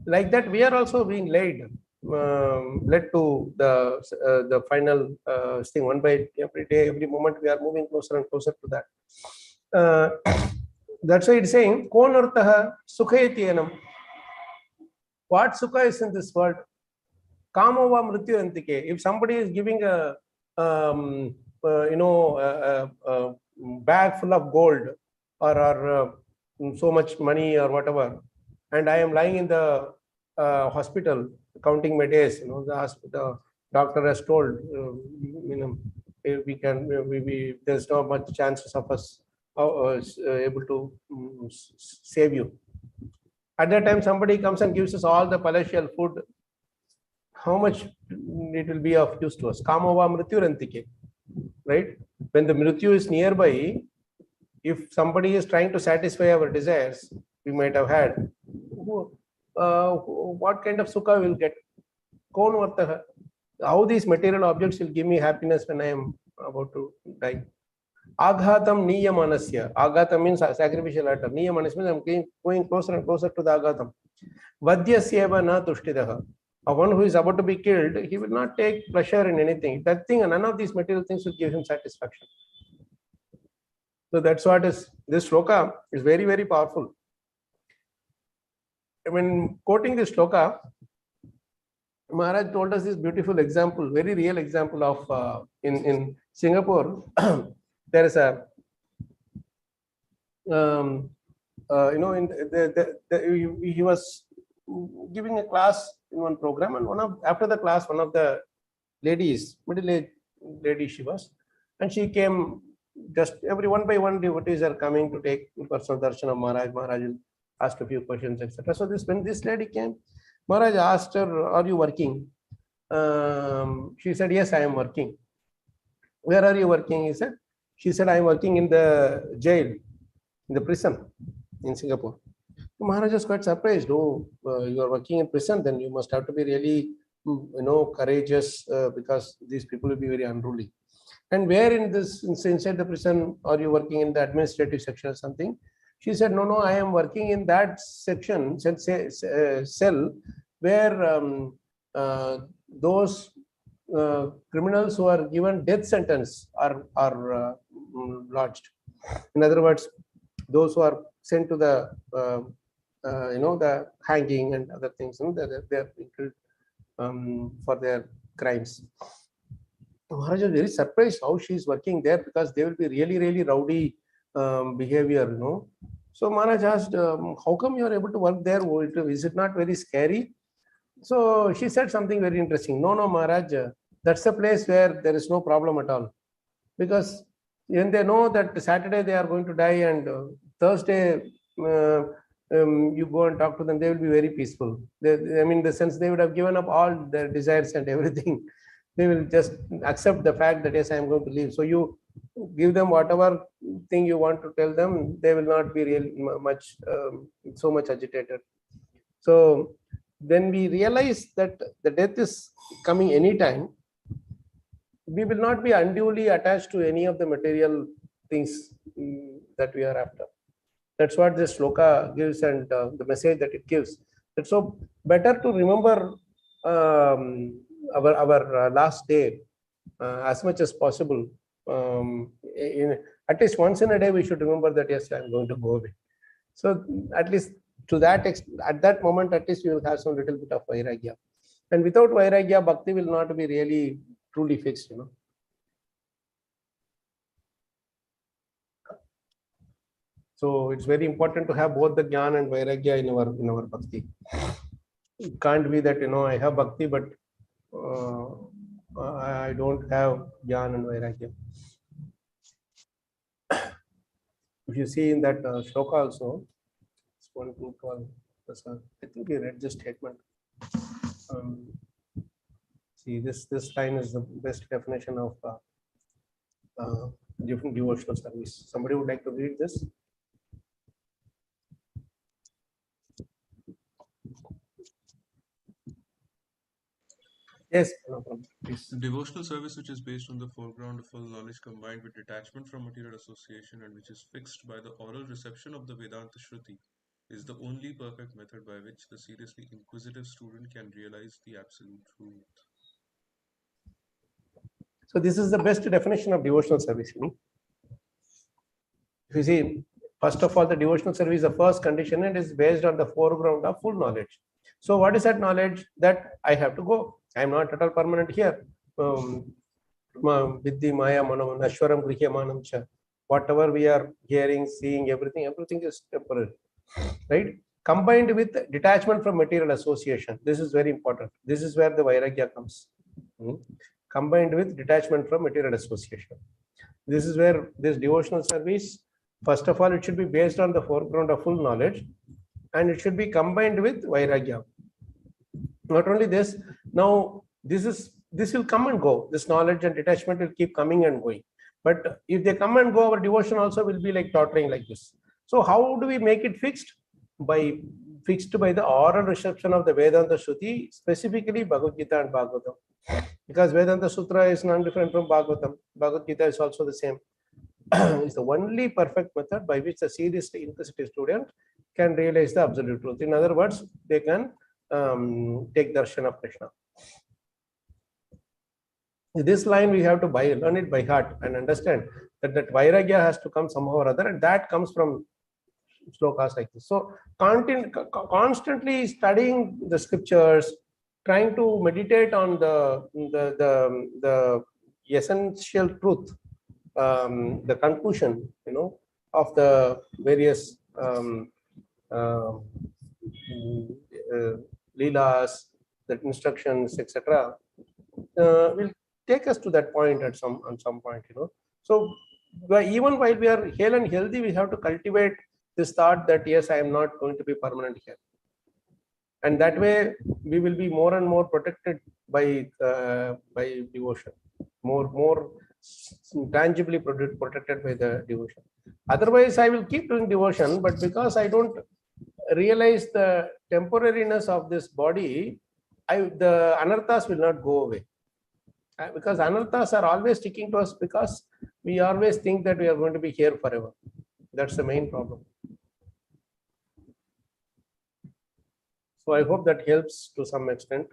like that we are also being led to the final thing. One by every day, every moment we are moving closer and closer to that. That's why it's saying konartah sukhayatyenam. What sukha is in this world? Kamova mrityurantike. If somebody is giving a bag full of gold or so much money or whatever, and I am lying in the hospital counting my days, the doctor has told, there's not much chances of us able to save you. At that time, somebody comes and gives us all the palatial food. How much it will be of use to us? Kamova mrityurantike, right? When the mrityu is nearby, if somebody is trying to satisfy our desires, we might have had, what kind of sukha will get? Konvartaha. How these material objects will give me happiness when I am about to die? Aghatam niyamanasya. Aghatam means sacrificial altar. Niyamanasya means I'm going closer and closer to the aghatam. Vadyasyeva na tushtidaha. One who is about to be killed, he will not take pleasure in anything. That thing, none of these material things will give him satisfaction. So that's what is, this shloka is very, very powerful. When quoting this shloka, Maharaj told us this beautiful example, very real example of in Singapore. There is a he was giving a class in one program, and after the class, one of the ladies, middle-aged lady she was, and she came. Just every one by one devotees are coming to take personal darshan of Maharaj. Maharaj asked a few questions, etc. So when this lady came, Maharaj asked her, "Are you working?" She said, "Yes, I am working." "Where are you working?" She said, "I am working in the jail, in the prison in Singapore." Maharaj was quite surprised. "Oh, you are working in prison, then you must have to be really, courageous, because these people will be very unruly. And where inside the prison are you working, in the administrative section or something?" She said, "No, I am working in that section, cell, where those criminals who are given death sentence are lodged. In other words, those who are sent to the the hanging and other things, they are killed for their crimes." Maharaj was very surprised how she is working there, because they will be really, really rowdy behavior, So Maharaj asked, "How come you are able to work there? Is it not very scary?" So she said something very interesting. No, Maharaj, that's a place where there is no problem at all. Because when they know that Saturday they are going to die, and Thursday you go and talk to them, they will be very peaceful. The sense they would have given up all their desires and everything. They will just accept the fact that, yes, I am going to leave. So you give them whatever thing you want to tell them, they will not be really so much agitated. So when we realize that the death is coming anytime, we will not be unduly attached to any of the material things that we are after. That's what this sloka gives, and the message that it gives. It's so better to remember our last day as much as possible. At least once in a day, we should remember that, yes, I'm going to go away. So at least to that at that moment, at least you will have some little bit of vairagya. And without vairagya, bhakti will not be really truly fixed, So it's very important to have both the jnana and vairagya in our bhakti. It can't be that I have bhakti, but I don't have jnana and vairagya. If you see in that shloka also, it's 1, 2, 12. I think we read this statement. See, this line is the best definition of different devotional service. Somebody would like to read this? Yes, no problem. Please. Devotional service which is based on the foreground of full knowledge combined with detachment from material association and which is fixed by the oral reception of the Vedanta Shruti is the only perfect method by which the seriously inquisitive student can realize the absolute truth. So this is the best definition of devotional service. If you see, first of all, the devotional service, the first condition, it is based on the foreground of full knowledge. So what is that knowledge? That I have to go. I am not at all permanent here. Vidhi maya manam nashwaram grihyamanam cha. Whatever we are hearing, seeing, everything is temporary. Right? Combined with detachment from material association. This is very important. This is where the vairagya comes. Combined with detachment from material association. This is where this devotional service, first of all, it should be based on the foreground of full knowledge, and it should be combined with vairagya. Not only this, now this will come and go. This knowledge and detachment will keep coming and going. But if they come and go, our devotion also will be like tottering like this. So how do we make it fixed? Fixed by the oral reception of the Vedanta Shruti, specifically Bhagavad-gita and Bhagavatam. Because Vedanta Sutra is not different from Bhagavatam. Bhagavad-gita is also the same. It's the only perfect method by which the seriously inquisitive student can realize the absolute truth. In other words, they can take darshan of Krishna. This line we have to learn it by heart and understand that vairagya has to come somehow or other, and that comes from slokas like this. So constantly studying the scriptures, trying to meditate on the essential truth, the conclusion, of the various leelas, the instructions, etc., will take us to that point at some point. So even while we are hale and healthy, we have to cultivate this thought that yes, I am not going to be permanent here, and that way we will be more and more protected by devotion, more tangibly protected by the devotion. Otherwise, I will keep doing devotion, but because I don't realize the temporariness of this body, the anarthas will not go away. Because anarthas are always sticking to us because we always think that we are going to be here forever. That's the main problem. So I hope that helps to some extent.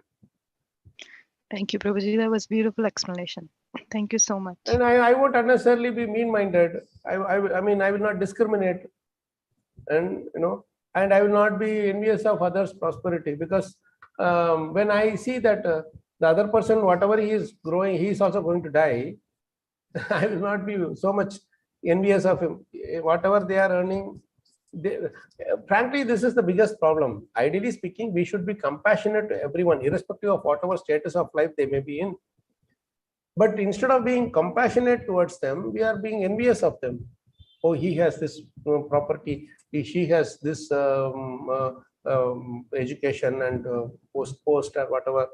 Thank you, Prabhuji. That was beautiful explanation. Thank you so much. And I won't unnecessarily be mean-minded. I mean, I will not discriminate, and and I will not be envious of others' prosperity, because when I see that the other person, whatever he is growing, he is also going to die, I will not be so much envious of him. Whatever they are earning, frankly, this is the biggest problem. Ideally speaking, we should be compassionate to everyone, irrespective of whatever status of life they may be in. But instead of being compassionate towards them, we are being envious of them. Oh, he has this property, she has this education and post or whatever,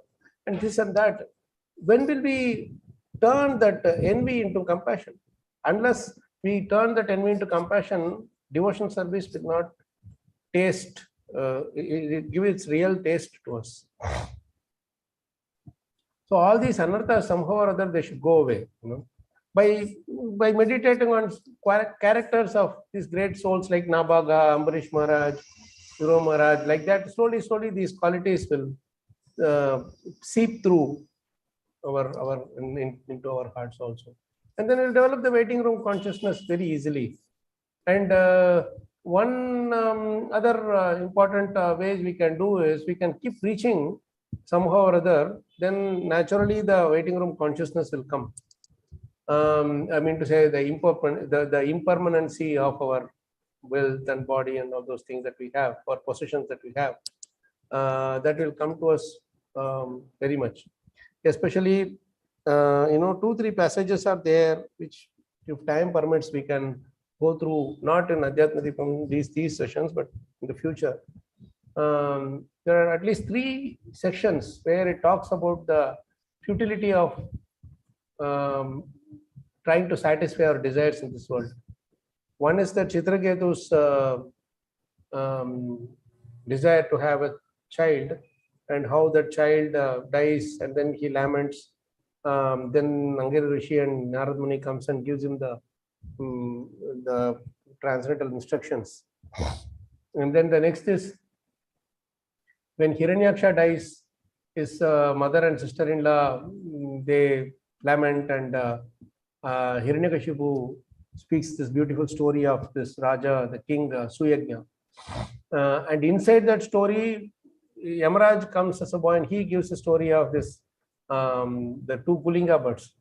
and this and that. When will we turn that envy into compassion? Unless we turn that envy into compassion, devotional service will not taste it gives its real taste to us. So all these anarthas somehow or other they should go away. By meditating on characters of these great souls like Nabhaga, Ambarish Maharaj, Dhruva Maharaj, like that, slowly these qualities will seep through into our hearts also, and then we'll develop the waiting room consciousness very easily. And one other important ways we can do is we can keep preaching somehow or other, then naturally the waiting room consciousness will come. I mean to say the impermanency of our wealth and body and all those things that we have, or possessions that we have, that will come to us very much. Especially, 2-3 passages are there which, if time permits, we can go through, not in Adhyatma Dipam, these sessions, but in the future. There are at least 3 sections where it talks about the futility of trying to satisfy our desires in this world. One is that Chitraketu's desire to have a child, and how that child dies, and then he laments. Then Angiri Rishi and Narad Muni comes and gives him the transcendental instructions. And then the next is when Hiranyaksha dies, his mother and sister-in-law, they lament, and Hiranyakashipu speaks this beautiful story of this Raja, the king, Suyagnya. And inside that story, Yamaraj comes as a boy and he gives a story of this, the 2 Pulinga birds.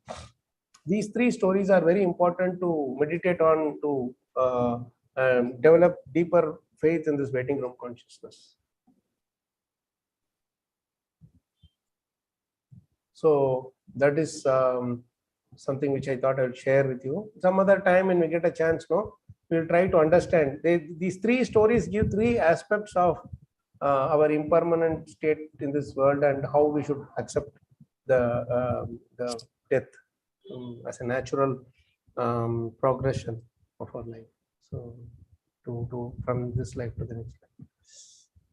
These 3 stories are very important to meditate on, to develop deeper faith in this waiting room consciousness. So that is something which I thought I would share with you. Some other time when we get a chance, we'll try to understand. These 3 stories give 3 aspects of our impermanent state in this world, and how we should accept the death as a natural progression of our life. So to from this life to the next life.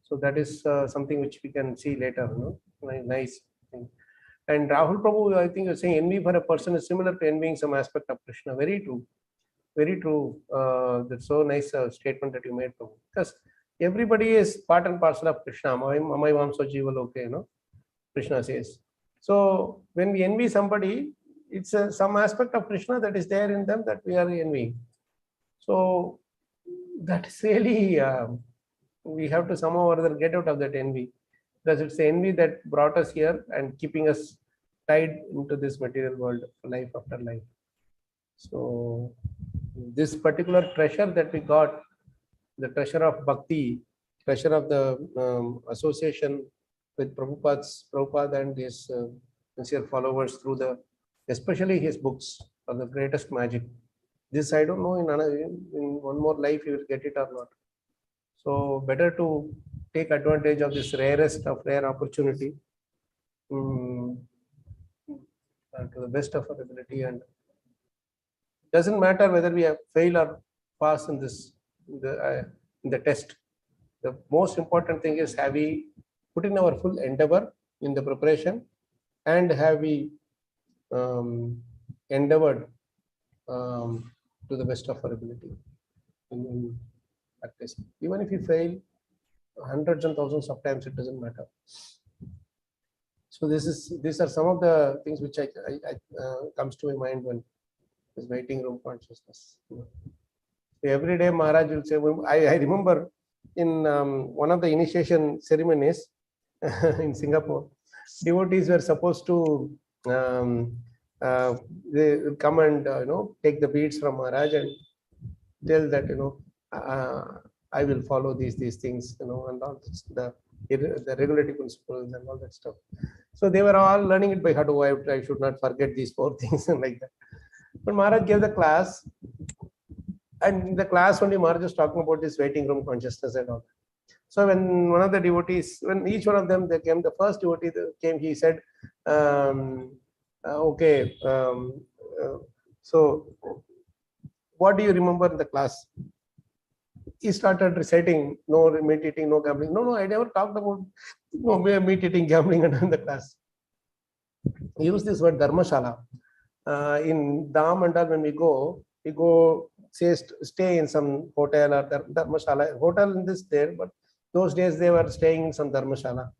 So that is something which we can see later. Nice thing. And Rahul Prabhu, I think you're saying envy for a person is similar to envying some aspect of Krishna. Very true. Very true. That's so nice statement that you made, Prabhu. Because everybody is part and parcel of Krishna. Amai Vamso Jiva Loke, Krishna says. So when we envy somebody, it's some aspect of Krishna that is there in them that we are envying. So that is really, we have to somehow or other get out of that envy. Because it's the envy that brought us here and keeping us tied into this material world, life after life. So this particular treasure that we got, the treasure of bhakti, treasure of the association with Prabhupada and his sincere followers through especially his books, are the greatest magic. This I don't know in one more life you will get it or not. So better to take advantage of this rarest of rare opportunity to the best of our ability. And doesn't matter whether we have failed or pass in this in the test. The most important thing is, have we put in our full endeavor in the preparation, and have we endeavored to the best of our ability in practice. Even if you fail hundreds and thousands of times, it doesn't matter. So these are some of the things which I comes to my mind when this waiting room consciousness. Every day Maharaj will say, I remember in one of the initiation ceremonies in Singapore, devotees were supposed to they come and take the beads from Maharaj and tell that I will follow these things, and all the regulative principles and all that stuff. So they were all learning it by heart. Oh, I should not forget these 4 things and like that. But Maharaj gave the class, and in the class only Maharaj was talking about this waiting room consciousness and all. So when one of the devotees, when each one of them they came, the first devotee that came, he said, okay, so what do you remember in the class? he started reciting, no meat eating, no gambling. No, I never talked about no meat eating, gambling in the class. He used this word dharmashala. In Dham and all, when we go stay in some hotel or dharmashala. Hotel in this there, but those days they were staying in some dharmashala.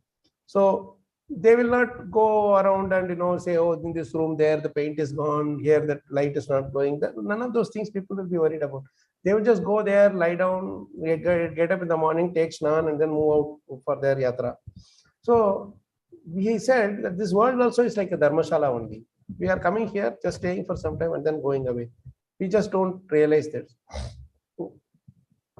So they will not go around and say, oh, in this room there the paint is gone, here the light is not glowing. None of those things people will be worried about. They will just go there, lie down, get up in the morning, take snan, and then move out for their yatra. So he said that this world also is like a dharmashala only. We are coming here, just staying for some time and then going away. We just don't realize that.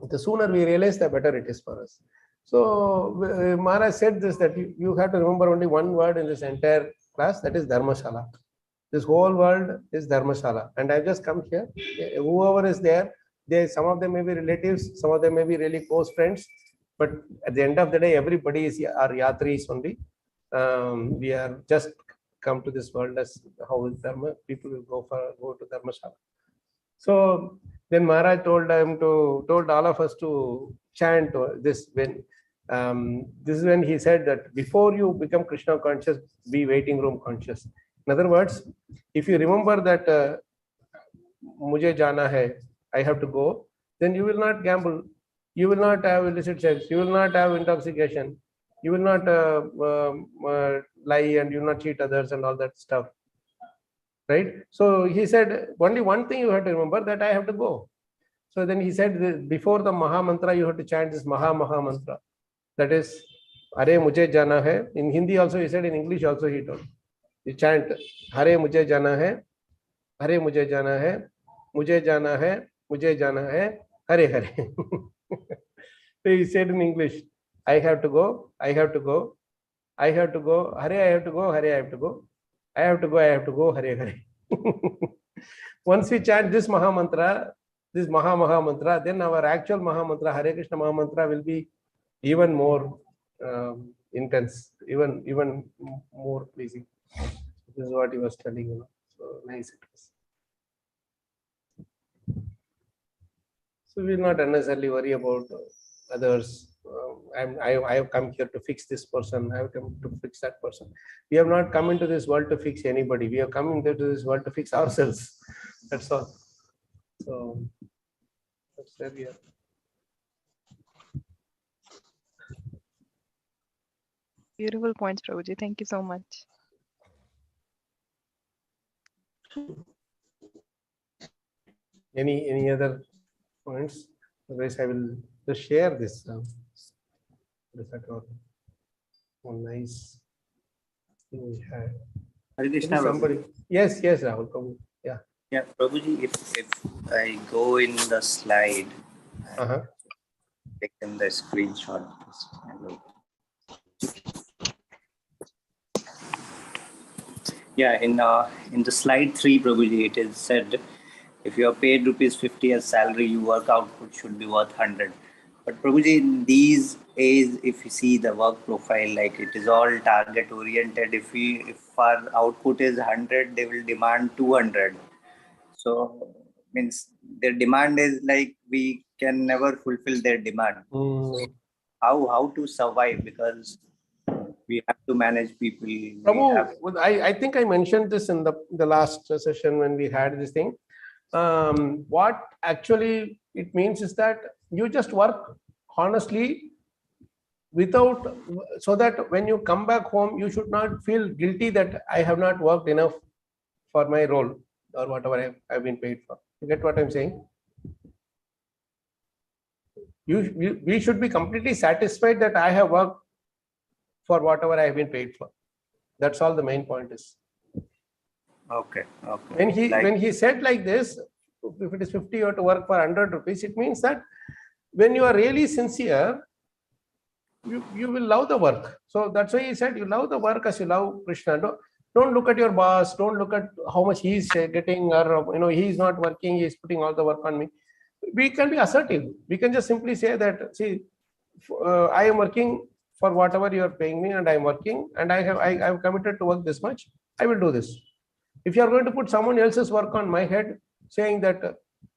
The sooner we realize, the better it is for us. So Maharaj said this, that you have to remember only one word in this entire class, that is dharmashala. This whole world is dharmashala. And I've just come here. Whoever is there, some of them may be relatives, some of them may be really close friends. But at the end of the day, everybody is our yatris only. We are just come to this world as how is dharma. People will go to dharmashala. So then Maharaj told all of us to chant this. This is when he said that before you become Krishna conscious, be waiting room conscious. In other words, if you remember that mujhe jana hai, I have to go, then you will not gamble, you will not have illicit sex, you will not have intoxication, you will not lie, and you will not cheat others and all that stuff. Right? So he said, only one thing you have to remember, that I have to go. So then he said, before the Maha Mantra, you have to chant this Maha Mantra. That is, Hare Mujhe Jana Hai. In Hindi also he said, in English also he told. You chant, Hare Mujhe Jana Hai, Hare Mujhe Jana Hai, Mujhe Jana Hai, Mujhe Jana Hai, Hare Hare. So he said in English, I have to go, I have to go, I have to go, Hare I have to go, Hare I have to go. I have to go, Hare Hare. Once we chant this Maha Mantra, this Maha Mantra, then our actual Maha Mantra, Hare Krishna Maha Mantra, will be even more intense, even more pleasing. This is what he was telling. So nice it was. So we will not unnecessarily worry about others. I have come here to fix this person. I have come to fix that person. We have not come into this world to fix anybody. We have come into this world to fix ourselves. That's all. So that's where we are. Beautiful points, Prabhuji. Thank you so much. Any other points? Otherwise, I will just share this. One nice thing we had. Hare Krishna, Somebody. Yes, Rahul. Come. Yeah. Yeah, Prabhuji, if I go in the slide, take in the screenshot. Yeah, in the slide 3, Prabhuji, it is said, if you are paid ₹50 as salary, your work output should be worth 100. But Prabhuji, in these days, if you see the work profile, like it is all target oriented. If our output is 100, they will demand 200. So means their demand is like we can never fulfill their demand. So how to survive, because we have to manage people. Prabhu, I think I mentioned this in the last session when we had this thing. What actually it means is that you just work honestly so that when you come back home, you should not feel guilty that I have not worked enough for my role or whatever I've been paid for. You get what I'm saying? We should be completely satisfied that I have worked for whatever I have been paid for. That's all the main point is. Okay. When he said like this, if it is 50, you have to work for 100 rupees, it means that when you are really sincere, you will love the work. So that's why he said, you love the work as you love Krishna. Don't look at your boss, don't look at how much he is getting, or he is not working, he is putting all the work on me. We can be assertive. We can just simply say that, see, I am working for whatever you are paying me, and I am working, and I have committed to work this much. I will do this. If you are going to put someone else's work on my head, saying that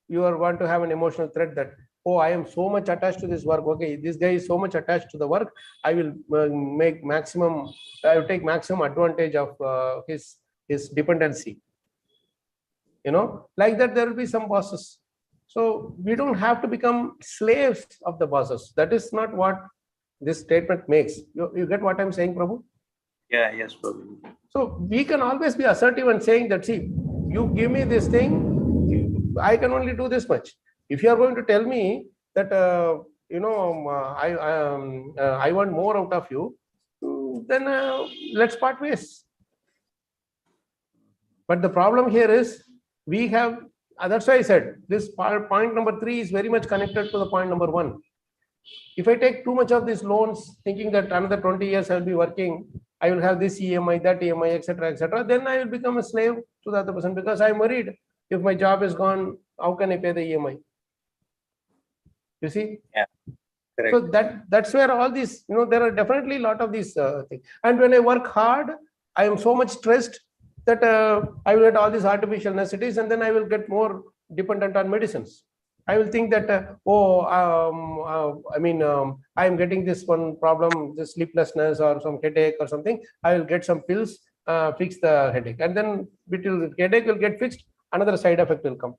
you want to have an emotional threat that oh, I am so much attached to this work. Okay, this guy is so much attached to the work. I will I will take maximum advantage of his dependency. Like that, there will be some bosses. So we don't have to become slaves of the bosses. That is not what this statement makes. You get what I'm saying, Prabhu? Yeah, yes, Prabhu. So we can always be assertive and saying that, see, you give me this thing, I can only do this much. If you are going to tell me that, I want more out of you, then let's part ways. But the problem here is we have, that's why I said this point number 3 is very much connected to the point number 1. If I take too much of these loans, thinking that another 20 years I will be working, I will have this EMI, that EMI, etc., then I will become a slave to the other person, because I am worried if my job is gone, how can I pay the EMI? You see? Yeah. Correct. So that's where all these, there are definitely a lot of these things. And when I work hard, I am so much stressed that I will get all these artificial necessities, and then I will get more dependent on medicines. I will think that, I am getting this one problem, this sleeplessness or some headache or something. I will get some pills, fix the headache. And then headache will get fixed, another side effect will come.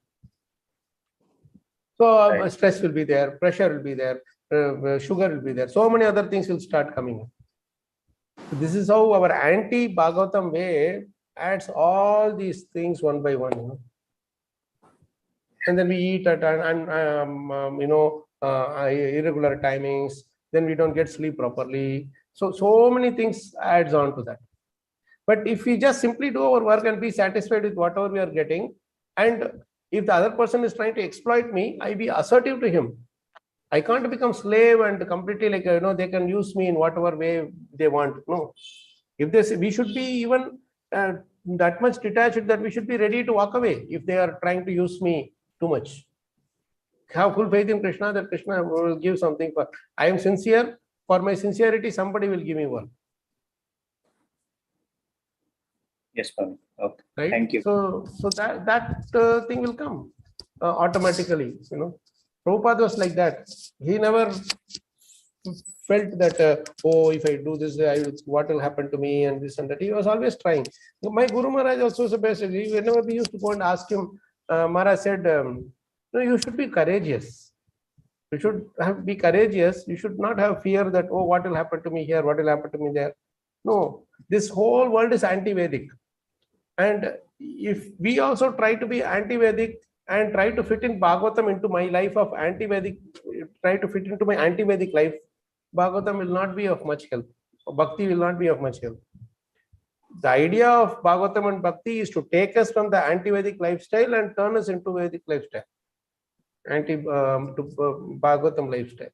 So Right. stress will be there, pressure will be there, sugar will be there. So many other things will start coming. So this is how our anti-Bhagavatam way adds all these things one by one. And then we eat at irregular timings. Then we don't get sleep properly. So many things adds on to that. But if we just simply do our work and be satisfied with whatever we are getting, and if the other person is trying to exploit me, I be assertive to him. I can't become slave and completely they can use me in whatever way they want. No, if we should be even that much detached that we should be ready to walk away if they are trying to use me too much. Have full faith in Krishna that Krishna will give something for. I am sincere. For my sincerity, somebody will give me work. Yes, Prabhu. Okay. Right? Thank you. So that thing will come automatically. Prabhupada was like that. He never felt that if I do this, what will happen to me and this and that. He was always trying. My Guru Maharaj also said, whenever we used to go and ask him, Maharaj said, you should be courageous. You should be courageous. You should not have fear that, what will happen to me here, what will happen to me there. No, this whole world is anti-Vedic. And if we also try to be anti-Vedic and try to fit in Bhagavatam into my life of anti-Vedic, try to fit into my anti-Vedic life, Bhagavatam will not be of much help. Bhakti will not be of much help. The idea of Bhagavatam and Bhakti is to take us from the anti-Vedic lifestyle and turn us into Vedic lifestyle, Bhagavatam lifestyle.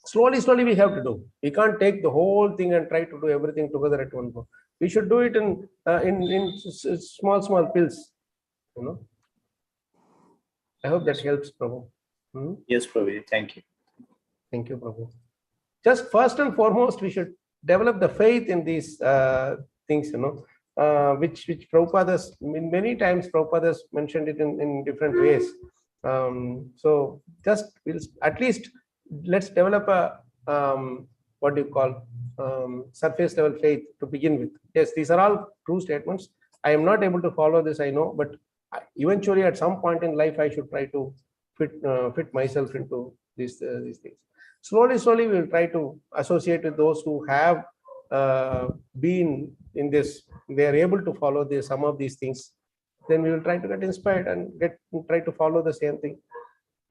Slowly we have to do. We can't take the whole thing and try to do everything together at one go. We should do it in small pills. I hope that helps, Prabhu. Yes, Prabhu. Thank you. Thank you, Prabhu. Just first and foremost, we should develop the faith in these things, which Prabhupada, many times Prabhupada mentioned it in different ways. So just at least let's develop a surface level faith to begin with. Yes, these are all true statements. I am not able to follow this, I know, but eventually at some point in life I should try to fit myself into these things. Slowly we will try to associate with those who have been in this. They are able to follow some of these things. Then we will try to get inspired and try to follow the same thing.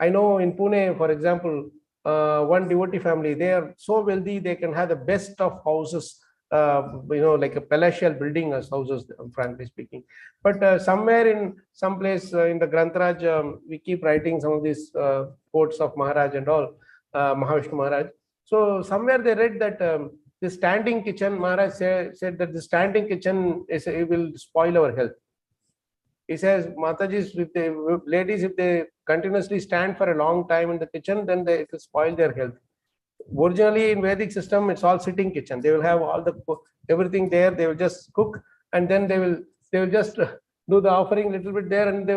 I know in Pune, for example, one devotee family, they are so wealthy, they can have the best of houses, like a palatial building as houses, frankly speaking. But somewhere in some place in the Grantaraj, we keep writing some of these quotes of Maharaj and all, Mahavishnu Maharaj. So somewhere they read that the standing kitchen, Maharaj said that the standing kitchen it will spoil our health. He says, Matajis, ladies, if they continuously stand for a long time in the kitchen, then it will spoil their health. Originally in Vedic system, it's all sitting kitchen. They will have all everything there. They will just cook, and then they will just do the offering a little bit there, and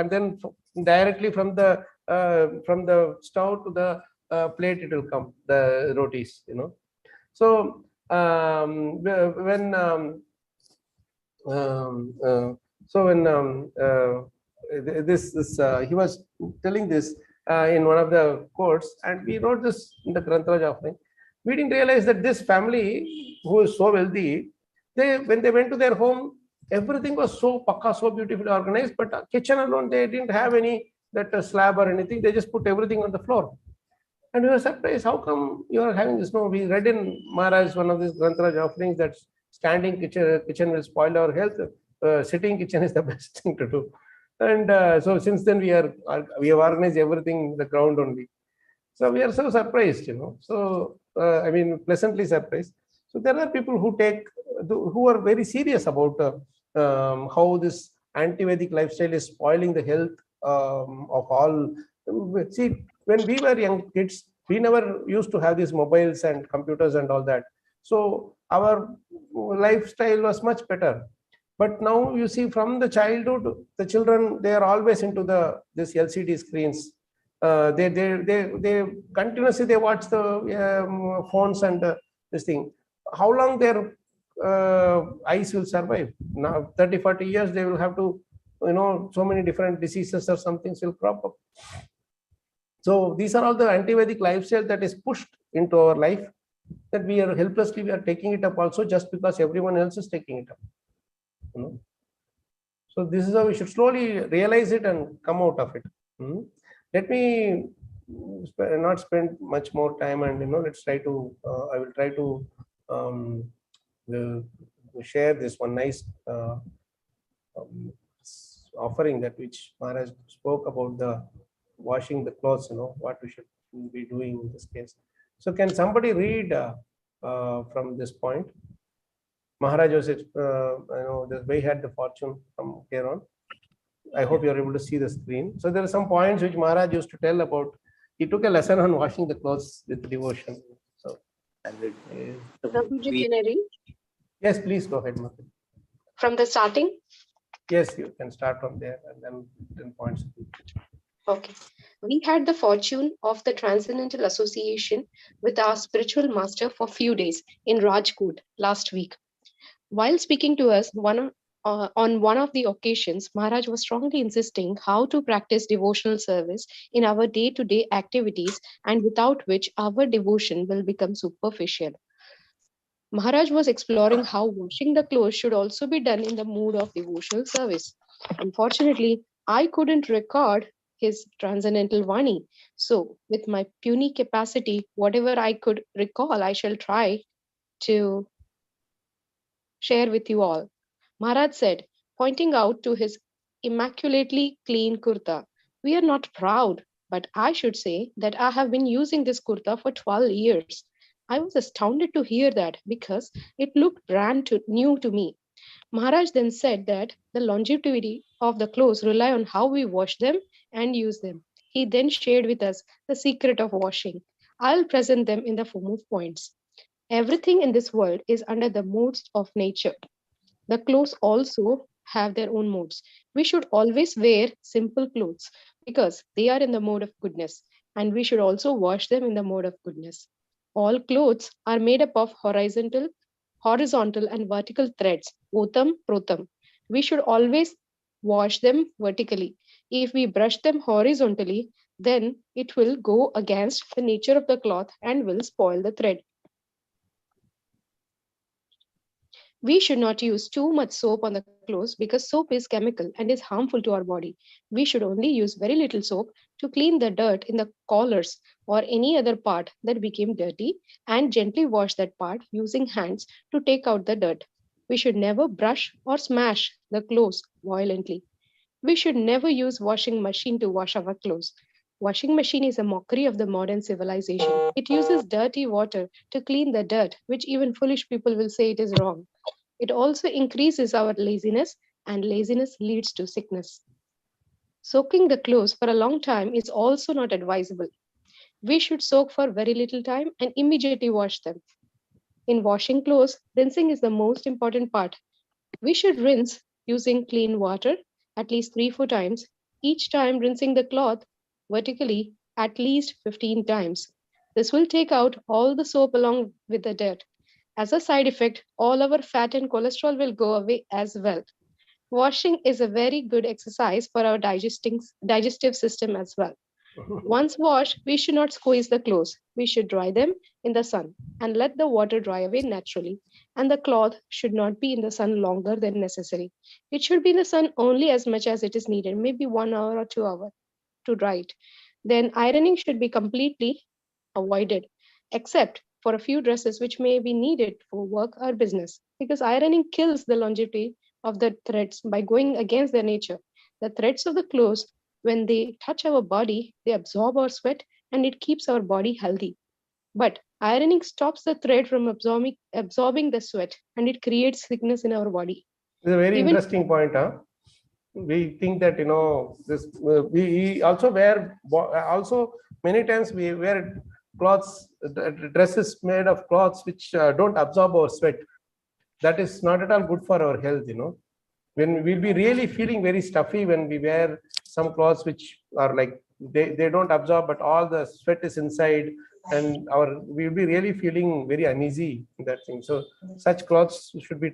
then directly from the from the stove to the plate it will come, the rotis, So when he was telling this in one of the quotes, and we wrote this in the Grantaraj offering. We didn't realize that this family, who is so wealthy, when they went to their home, everything was so pakka, so beautifully organized, but kitchen alone, they didn't have any that slab or anything. They just put everything on the floor. And we were surprised, how come you are having this? No, we read in Maharaj, one of these Grantaraj offerings, that standing kitchen will spoil our health. Sitting kitchen is the best thing to do. And so since then we have organized everything in the ground only. So we are so surprised, So I mean, pleasantly surprised. So there are people who are very serious about how this anti-Vedic lifestyle is spoiling the health of all. See, when we were young kids, we never used to have these mobiles and computers and all that. So our lifestyle was much better. But now you see, from the childhood, the children, they are always into this LCD screens. They continuously they watch the phones and this thing. How long their eyes will survive? Now 30-40 years they will have to, so many different diseases or something will crop up. So these are all the anti-Vedic lifestyle that is pushed into our life, that we are taking it up also, just because everyone else is taking it up. So this is how we should slowly realize it and come out of it. Let me not spend much more time, and let's try to I will try to share this one nice offering, that which Maharaj spoke about, the washing the clothes, what we should be doing in this case. So can somebody read from this point? Maharaj was, we had the fortune from here on. I hope you are able to see the screen. So there are some points which Maharaj used to tell about. He took a lesson on washing the clothes with devotion. So, Prabhuji, can I read? Yes, please go ahead, Mother. From the starting? Yes, you can start from there and then 10 points. Okay. We had the fortune of the transcendental association with our spiritual master for a few days in Rajkot last week. While speaking to us on one of the occasions, Maharaj was strongly insisting how to practice devotional service in our day-to-day activities, and without which our devotion will become superficial. Maharaj was exploring how washing the clothes should also be done in the mood of devotional service. Unfortunately, I couldn't record his transcendental Vani. So, with my puny capacity, whatever I could recall, I shall try to share with you all. Maharaj said, pointing out to his immaculately clean kurta, "We are not proud, but I should say that I have been using this kurta for 12 years. I was astounded to hear that because it looked brand new to me. Maharaj then said that the longevity of the clothes rely on how we wash them and use them. He then shared with us the secret of washing. I'll present them in the form of points. Everything in this world is under the moods of nature. The clothes also have their own moods. We should always wear simple clothes because they are in the mode of goodness, and we should also wash them in the mode of goodness. All clothes are made up of horizontal and vertical threads, otam, protam. We should always wash them vertically. If we brush them horizontally, then it will go against the nature of the cloth and will spoil the thread. We should not use too much soap on the clothes because soap is chemical and is harmful to our body. We should only use very little soap to clean the dirt in the collars or any other part that became dirty, and gently wash that part using hands to take out the dirt. We should never brush or smash the clothes violently. We should never use washing machine to wash our clothes. Washing machine is a mockery of the modern civilization. It uses dirty water to clean the dirt, which even foolish people will say it is wrong. It also increases our laziness, and laziness leads to sickness. Soaking the clothes for a long time is also not advisable. We should soak for very little time and immediately wash them. In washing clothes, rinsing is the most important part. We should rinse using clean water at least 3-4 times. Each time rinsing the cloth, vertically at least 15 times. This will take out all the soap along with the dirt. As a side effect, all our fat and cholesterol will go away as well. Washing is a very good exercise for our digestive system as well. Once washed, we should not squeeze the clothes. We should dry them in the sun and let the water dry away naturally. And the cloth should not be in the sun longer than necessary. It should be in the sun only as much as it is needed, maybe 1 hour or 2 hours to dry it. Then ironing should be completely avoided, except for a few dresses which may be needed for work or business, because ironing kills the longevity of the threads by going against their nature. The threads of the clothes, when they touch our body, they absorb our sweat and it keeps our body healthy. But ironing stops the thread from absorbing the sweat and it creates sickness in our body. It's a very Even interesting point, huh? We think that this we also wear also many times we wear clothes, dresses made of cloths which don't absorb our sweat. That is not at all good for our health. When we'll be really feeling very stuffy when we wear some clothes which are like they don't absorb, but all the sweat is inside, and we'll be really feeling very uneasy in that thing. So such clothes should be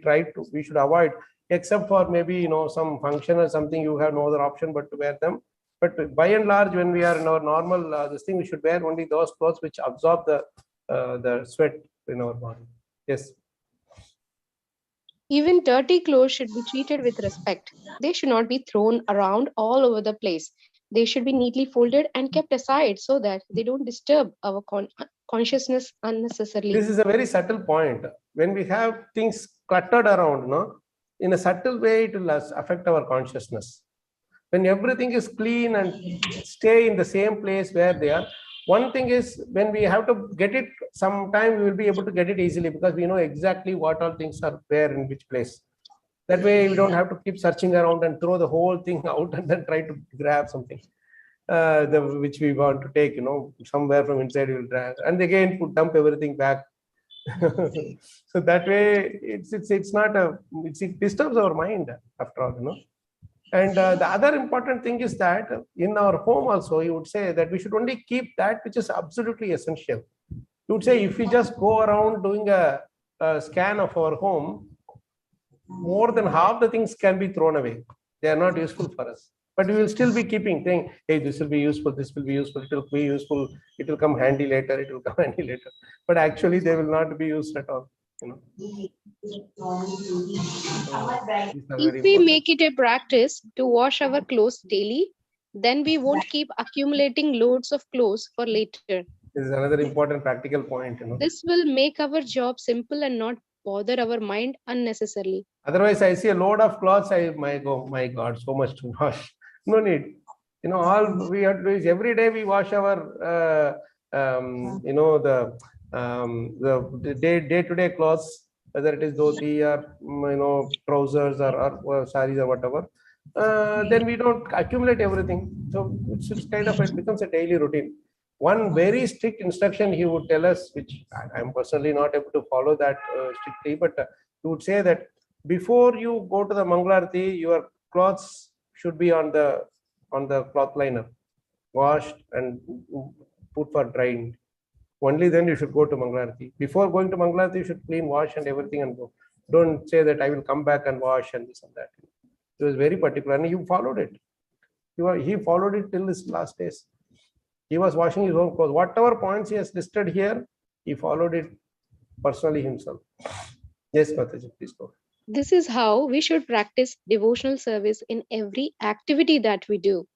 we should avoid, except for maybe some function or something. You have no other option but to wear them. But by and large, when we are in our normal this thing, we should wear only those clothes which absorb the sweat in our body. Yes. Even dirty clothes should be treated with respect. They should not be thrown around all over the place. They should be neatly folded and kept aside so that they don't disturb our consciousness unnecessarily. This is a very subtle point. When we have things cluttered around, in a subtle way, it will affect our consciousness. When everything is clean and stay in the same place where they are, one thing is when we have to get it, sometime we will be able to get it easily because we know exactly what all things are where in which place. That way we don't have to keep searching around and throw the whole thing out and then try to grab something which we want to take, somewhere from inside we will drag and again dump everything back. So that way it's not it disturbs our mind after all. And the other important thing is that in our home also, you would say that we should only keep that which is absolutely essential. You would say if we just go around doing a scan of our home, more than half the things can be thrown away. They are not useful for us. But we will still be saying, hey, this will be useful, this will be useful, it will be useful, it will come handy later, it will come handy later. But actually, they will not be used at all. If we make it a practice to wash our clothes daily, then we won't keep accumulating loads of clothes for later. This is another important practical point. This will make our job simple and not bother our mind unnecessarily. Otherwise, I see a load of clothes. My God, so much to wash. No need. All we have to do is every day we wash our, the day-to-day clothes, whether it is dhoti or trousers or saris or whatever. Then we don't accumulate everything. So it's kind of it becomes a daily routine. One very strict instruction he would tell us, which I'm personally not able to follow that strictly, but he would say that before you go to the Mangalarti, your clothes should be on the cloth liner, washed and put for drying. Only then you should go to Mangalarti. Before going to Mangalarti, you should clean, wash and everything and go. Don't say that I will come back and wash and this and that. He was very particular and he followed it. He followed it till his last days. He was washing his own clothes. Whatever points he has listed here, he followed it personally himself. Yes, Mataji, please go. This is how we should practice devotional service in every activity that we do.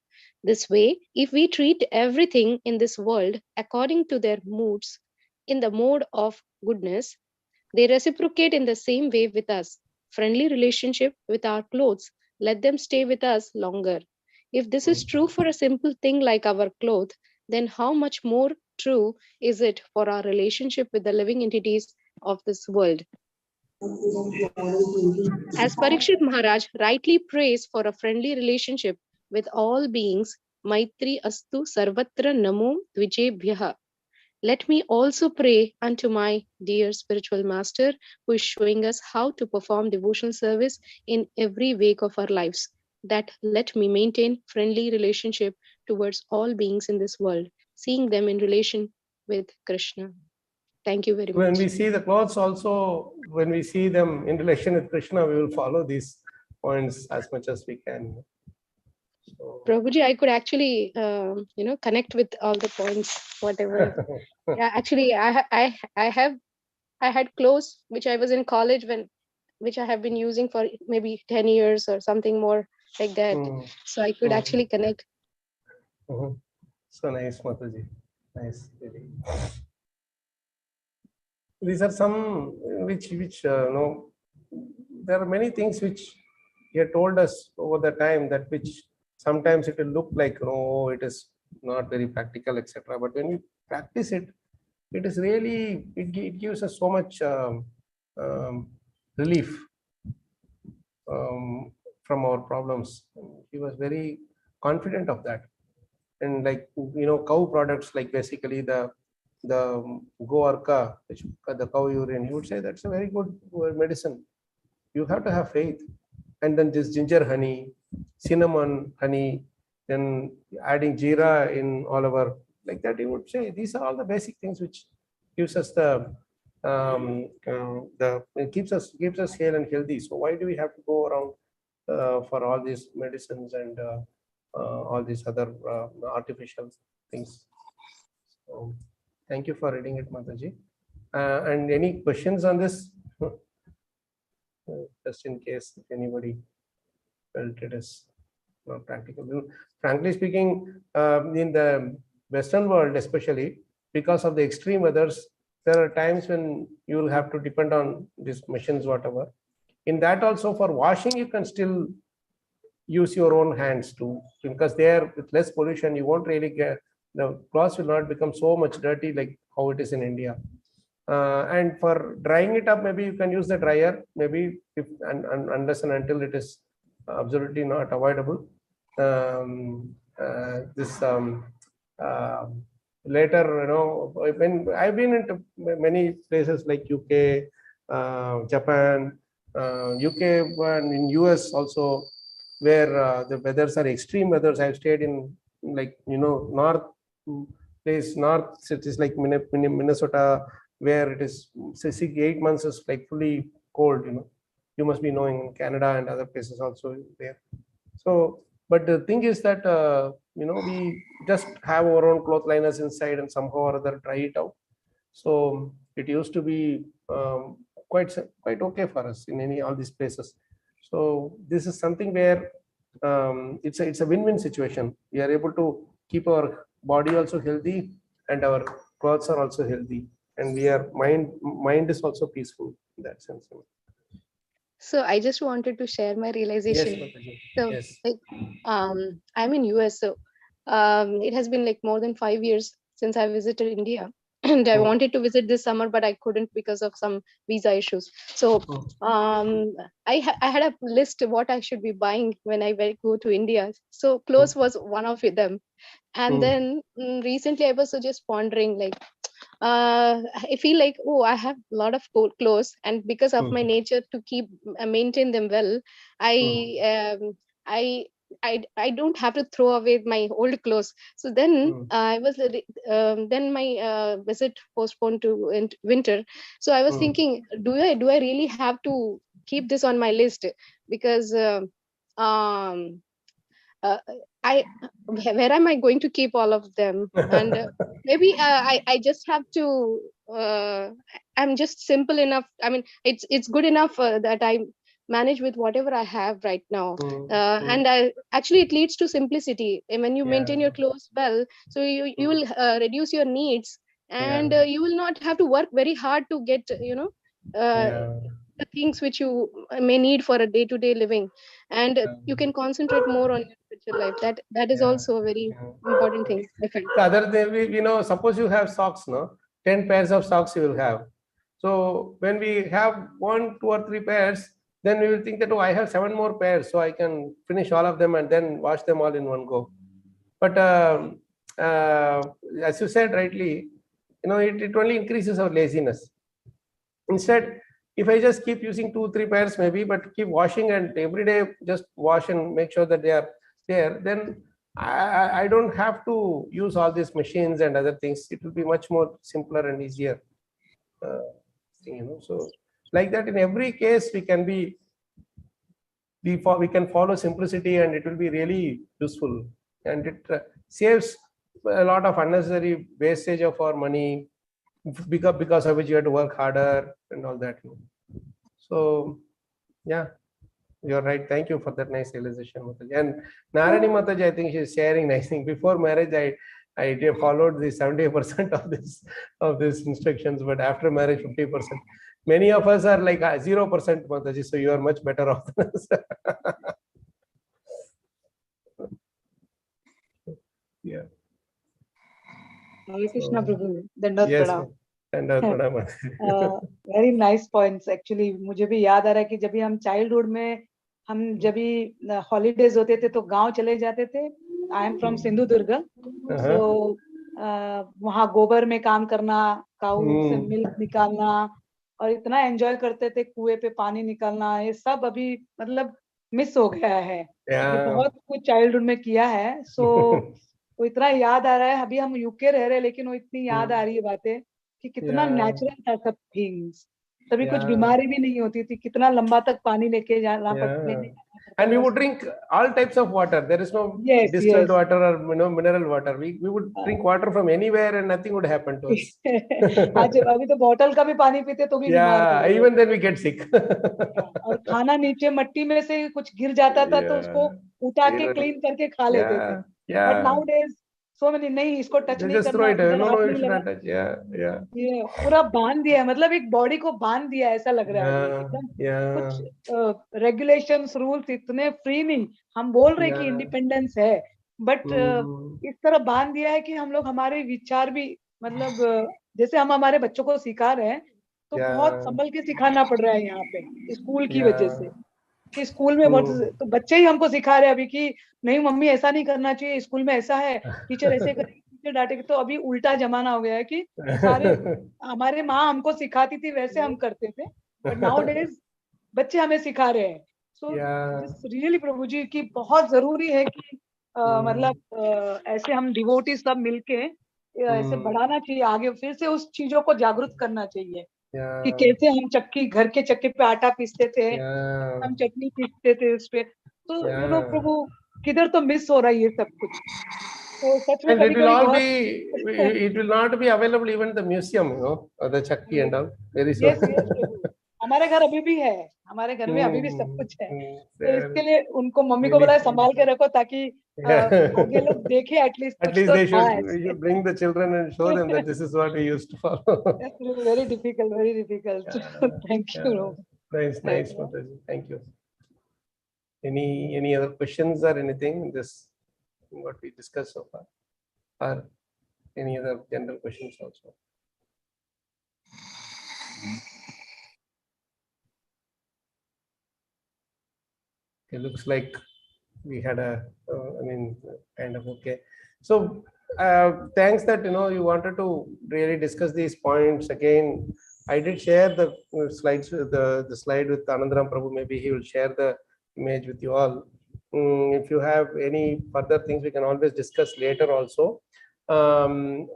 This way, if we treat everything in this world according to their moods, in the mode of goodness, they reciprocate in the same way with us. Friendly relationship with our clothes, let them stay with us longer. If this is true for a simple thing like our clothes, then how much more true is it for our relationship with the living entities of this world? As Parikshit Maharaj rightly prays for a friendly relationship with all beings, Maitri Astu Sarvatra Namo Dvijebhyaha. Let me also pray unto my dear spiritual master who is showing us how to perform devotional service in every wake of our lives, that let me maintain friendly relationship towards all beings in this world, seeing them in relation with Krishna. Thank you very When much. we see the clothes also, when we see them in relation with Krishna, we will follow these points as much as we can. So, Prabhuji, I could actually, connect with all the points, whatever. Yeah, actually, I had clothes which I was in college which I have been using for maybe 10 years or something more like that. So I could actually connect. So nice, Mataji. Nice. Really. These are some which there are many things which he had told us over the time, that which sometimes it will look like it is not very practical, etc. But when we practice it, it is really it gives us so much relief from our problems. He was very confident of that. And like cow products, like basically the go arka, which the cow urine, he would say that's a very good medicine. You have to have faith. And then this ginger honey, cinnamon honey, then adding jeera in all our, like that, he would say these are all the basic things which gives us it keeps us hale and healthy. So why do we have to go around for all these medicines and all these other artificial things? So, thank you for reading it, Mataji. And any questions on this? Just in case if anybody felt it is not practical. Frankly speaking, in the Western world, especially because of the extreme weathers, there are times when you will have to depend on these machines, whatever. In that also, for washing, you can still use your own hands too, because there with less pollution, you won't really get, the clothes will not become so much dirty like how it is in India. And for drying it up, maybe you can use the dryer, maybe if unless and until it is absolutely not avoidable. Later, when I've been into many places like UK, Japan, UK, and in US also, where the weathers are extreme weathers. I've stayed in north cities like Minnesota, where it is 8 months is like fully cold. You must be knowing Canada and other places also there. So, but the thing is that we just have our own cloth liners inside and somehow or other dry it out. So it used to be quite okay for us in all these places. So this is something where it's a win-win situation. We are able to keep our body also healthy and our clothes are also healthy, and mind is also peaceful in that sense. So I just wanted to share my realization. Yes, Mataji. So Yes. I'm in US, so it has been like more than 5 years since I visited India. And I wanted to visit this summer, but I couldn't because of some visa issues. So I had a list of what I should be buying when I go to India. So clothes was one of them. And then recently I was just pondering, like, I feel like, oh, I have a lot of clothes, and because of my nature to maintain them well, I I don't have to throw away my old clothes. So then I was then my visit postponed to winter. So I was thinking, do I really have to keep this on my list? Because uh, where am I going to keep all of them? And maybe I just have to. I'm just simple enough. I mean, it's good enough that I manage with whatever I have right now. And actually, it leads to simplicity. And when you maintain your clothes well, so you will reduce your needs, and you will not have to work very hard to get the things which you may need for a day-to-day living, and you can concentrate more on your spiritual life. That is also a very important thing, I felt. The other thing, suppose you have socks, no? 10 pairs of socks you will have. So when we have 1, 2 or 3 pairs, then we will think that, oh, I have 7 more pairs, so I can finish all of them and then wash them all in one go. But as you said rightly, it only increases our laziness. Instead, if I just keep using 2, 3 pairs maybe, but keep washing and every day just wash and make sure that they are there, then I don't have to use all these machines and other things. It will be much more simpler and easier. So like that, in every case, we can we can follow simplicity, and it will be really useful, and it saves a lot of unnecessary wastage of our money, because of which you have to work harder and all that. So yeah, you're right. Thank you for that nice realization, Mataji. And Narani Mataji, I think she's sharing nice thing. Before marriage, I followed the 70% of these instructions, but after marriage, 50%. Many of us are like 0%, Mataji. So you are much better off than us. Yeah. Hare Krishna Prabhu. Dandavat Yes. pranam. Dandavat pranam, Mataji. Very nice points actually मुझे भी याद आ रहा है कि जब भी हम childhood में हम जब भी हॉलीडेज होते थे तो गांव चले जाते थे. आई एम फ्रॉम सिंधुदुर्ग, सो वहाँ गोबर में काम करना, काऊ से मिल्क निकालना, और इतना एंजॉय करते थे, कुएं पे पानी निकालना, ये सब अभी मतलब मिस हो गया है. ये बहुत कुछ चाइल्डहुड में किया है. सो वो इतना याद आ रहा है. अभी हम यूके रह रहे हैं लेकिन वो इतनी याद आ रही है बातें कि कितना नेचुरल था सब थिंग्स. तभी कुछ बीमारी भी नहीं होती थी. कितना लंबा तक पानी लेके जाना पड़ता. And we would drink all types of water. There is no distilled water or mineral water. We would drink water from anywhere and nothing would happen to us. अभी तो बॉटल का भी पानी पीते तो भी बीमार. Even then we get sick. और खाना नीचे मट्टी में से कुछ गिर जाता था तो उसको उठा के क्लीन करके खा लेते थे. But nowadays so many नहीं, इसको टच नहीं करना. No, you should not touch. ये पूरा बांध दिया है, मतलब एक बॉडी को बांध दिया ऐसा लग रहा है. कुछ रेगुलेशंस रूल्स इतने फ्री नहीं. हम बोल रहे कि इंडिपेंडेंस है, बट इस तरह बांध दिया है कि हम लोग हमारे विचार भी मतलब जैसे हम हमारे बच्चों को सिखा रहे हैं तो बहुत संभल के सिखाना पड़ रहा है यहाँ पे स्कूल की वजह से. कि स्कूल में बहुत तो बच्चे ही हमको सिखा रहे हैं अभी कि नहीं मम्मी ऐसा नहीं करना चाहिए, स्कूल में ऐसा है, टीचर ऐसे करेगी, टीचर डांटेगी. तो अभी उल्टा जमाना हो गया है कि सारे हमारे माँ हमको सिखाती थी वैसे हम करते थे, बट नाउ डेज बच्चे हमें सिखा रहे हैं. सो रियली प्रभु जी की बहुत जरूरी है कि मतलब ऐसे हम डिवोटी सब मिलके ऐसे बढ़ाना चाहिए आगे, फिर से उस चीजों को जागरूक करना चाहिए कि कैसे हम चक्की घर के चक्के पे आटा पीसते थे, हम चटनी पीसते थे उस पे. तो प्रभु किधर तो मिस हो रहा है ये सब कुछ. तो सच में it will all be, it will not be available even the museum, the chakki and all. Very soon. Yes. हमारे घर अभी भी है, हमारे घर में अभी भी सब कुछ है. तो इसके लिए उनको मम्मी को बोला संभाल के रखो ताकि आगे लोग देखें. At least they should bring the children and show them that this is what we used to follow. That's very difficult, very difficult. Thank you. Nice, Mataji. Thank you. Any other questions or anything? This what we discussed so far, or any other general questions also? It looks like we had kind of okay. So thanks that you wanted to really discuss these points again. I did share the slides, the slide with Anandaram Prabhu. Maybe he will share the image with you all. If you have any further things, we can always discuss later also. And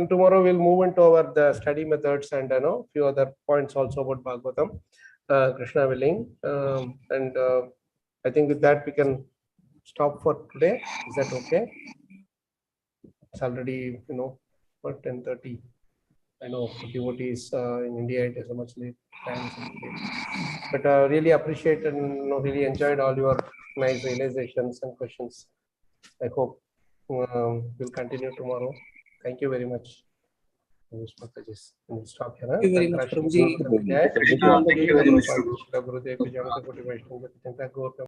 tomorrow we'll move into the study methods and few other points also about Bhagavatam, Krishna willing. And I think with that we can stop for today. Is that okay? It's already 10:30. I know for devotees in India it is a much late time, but really appreciate and really enjoyed all your nice realizations and questions. I hope we'll continue tomorrow. Thank you very much. Stop here. Thank you very much, Prabhuji. Thank you very much.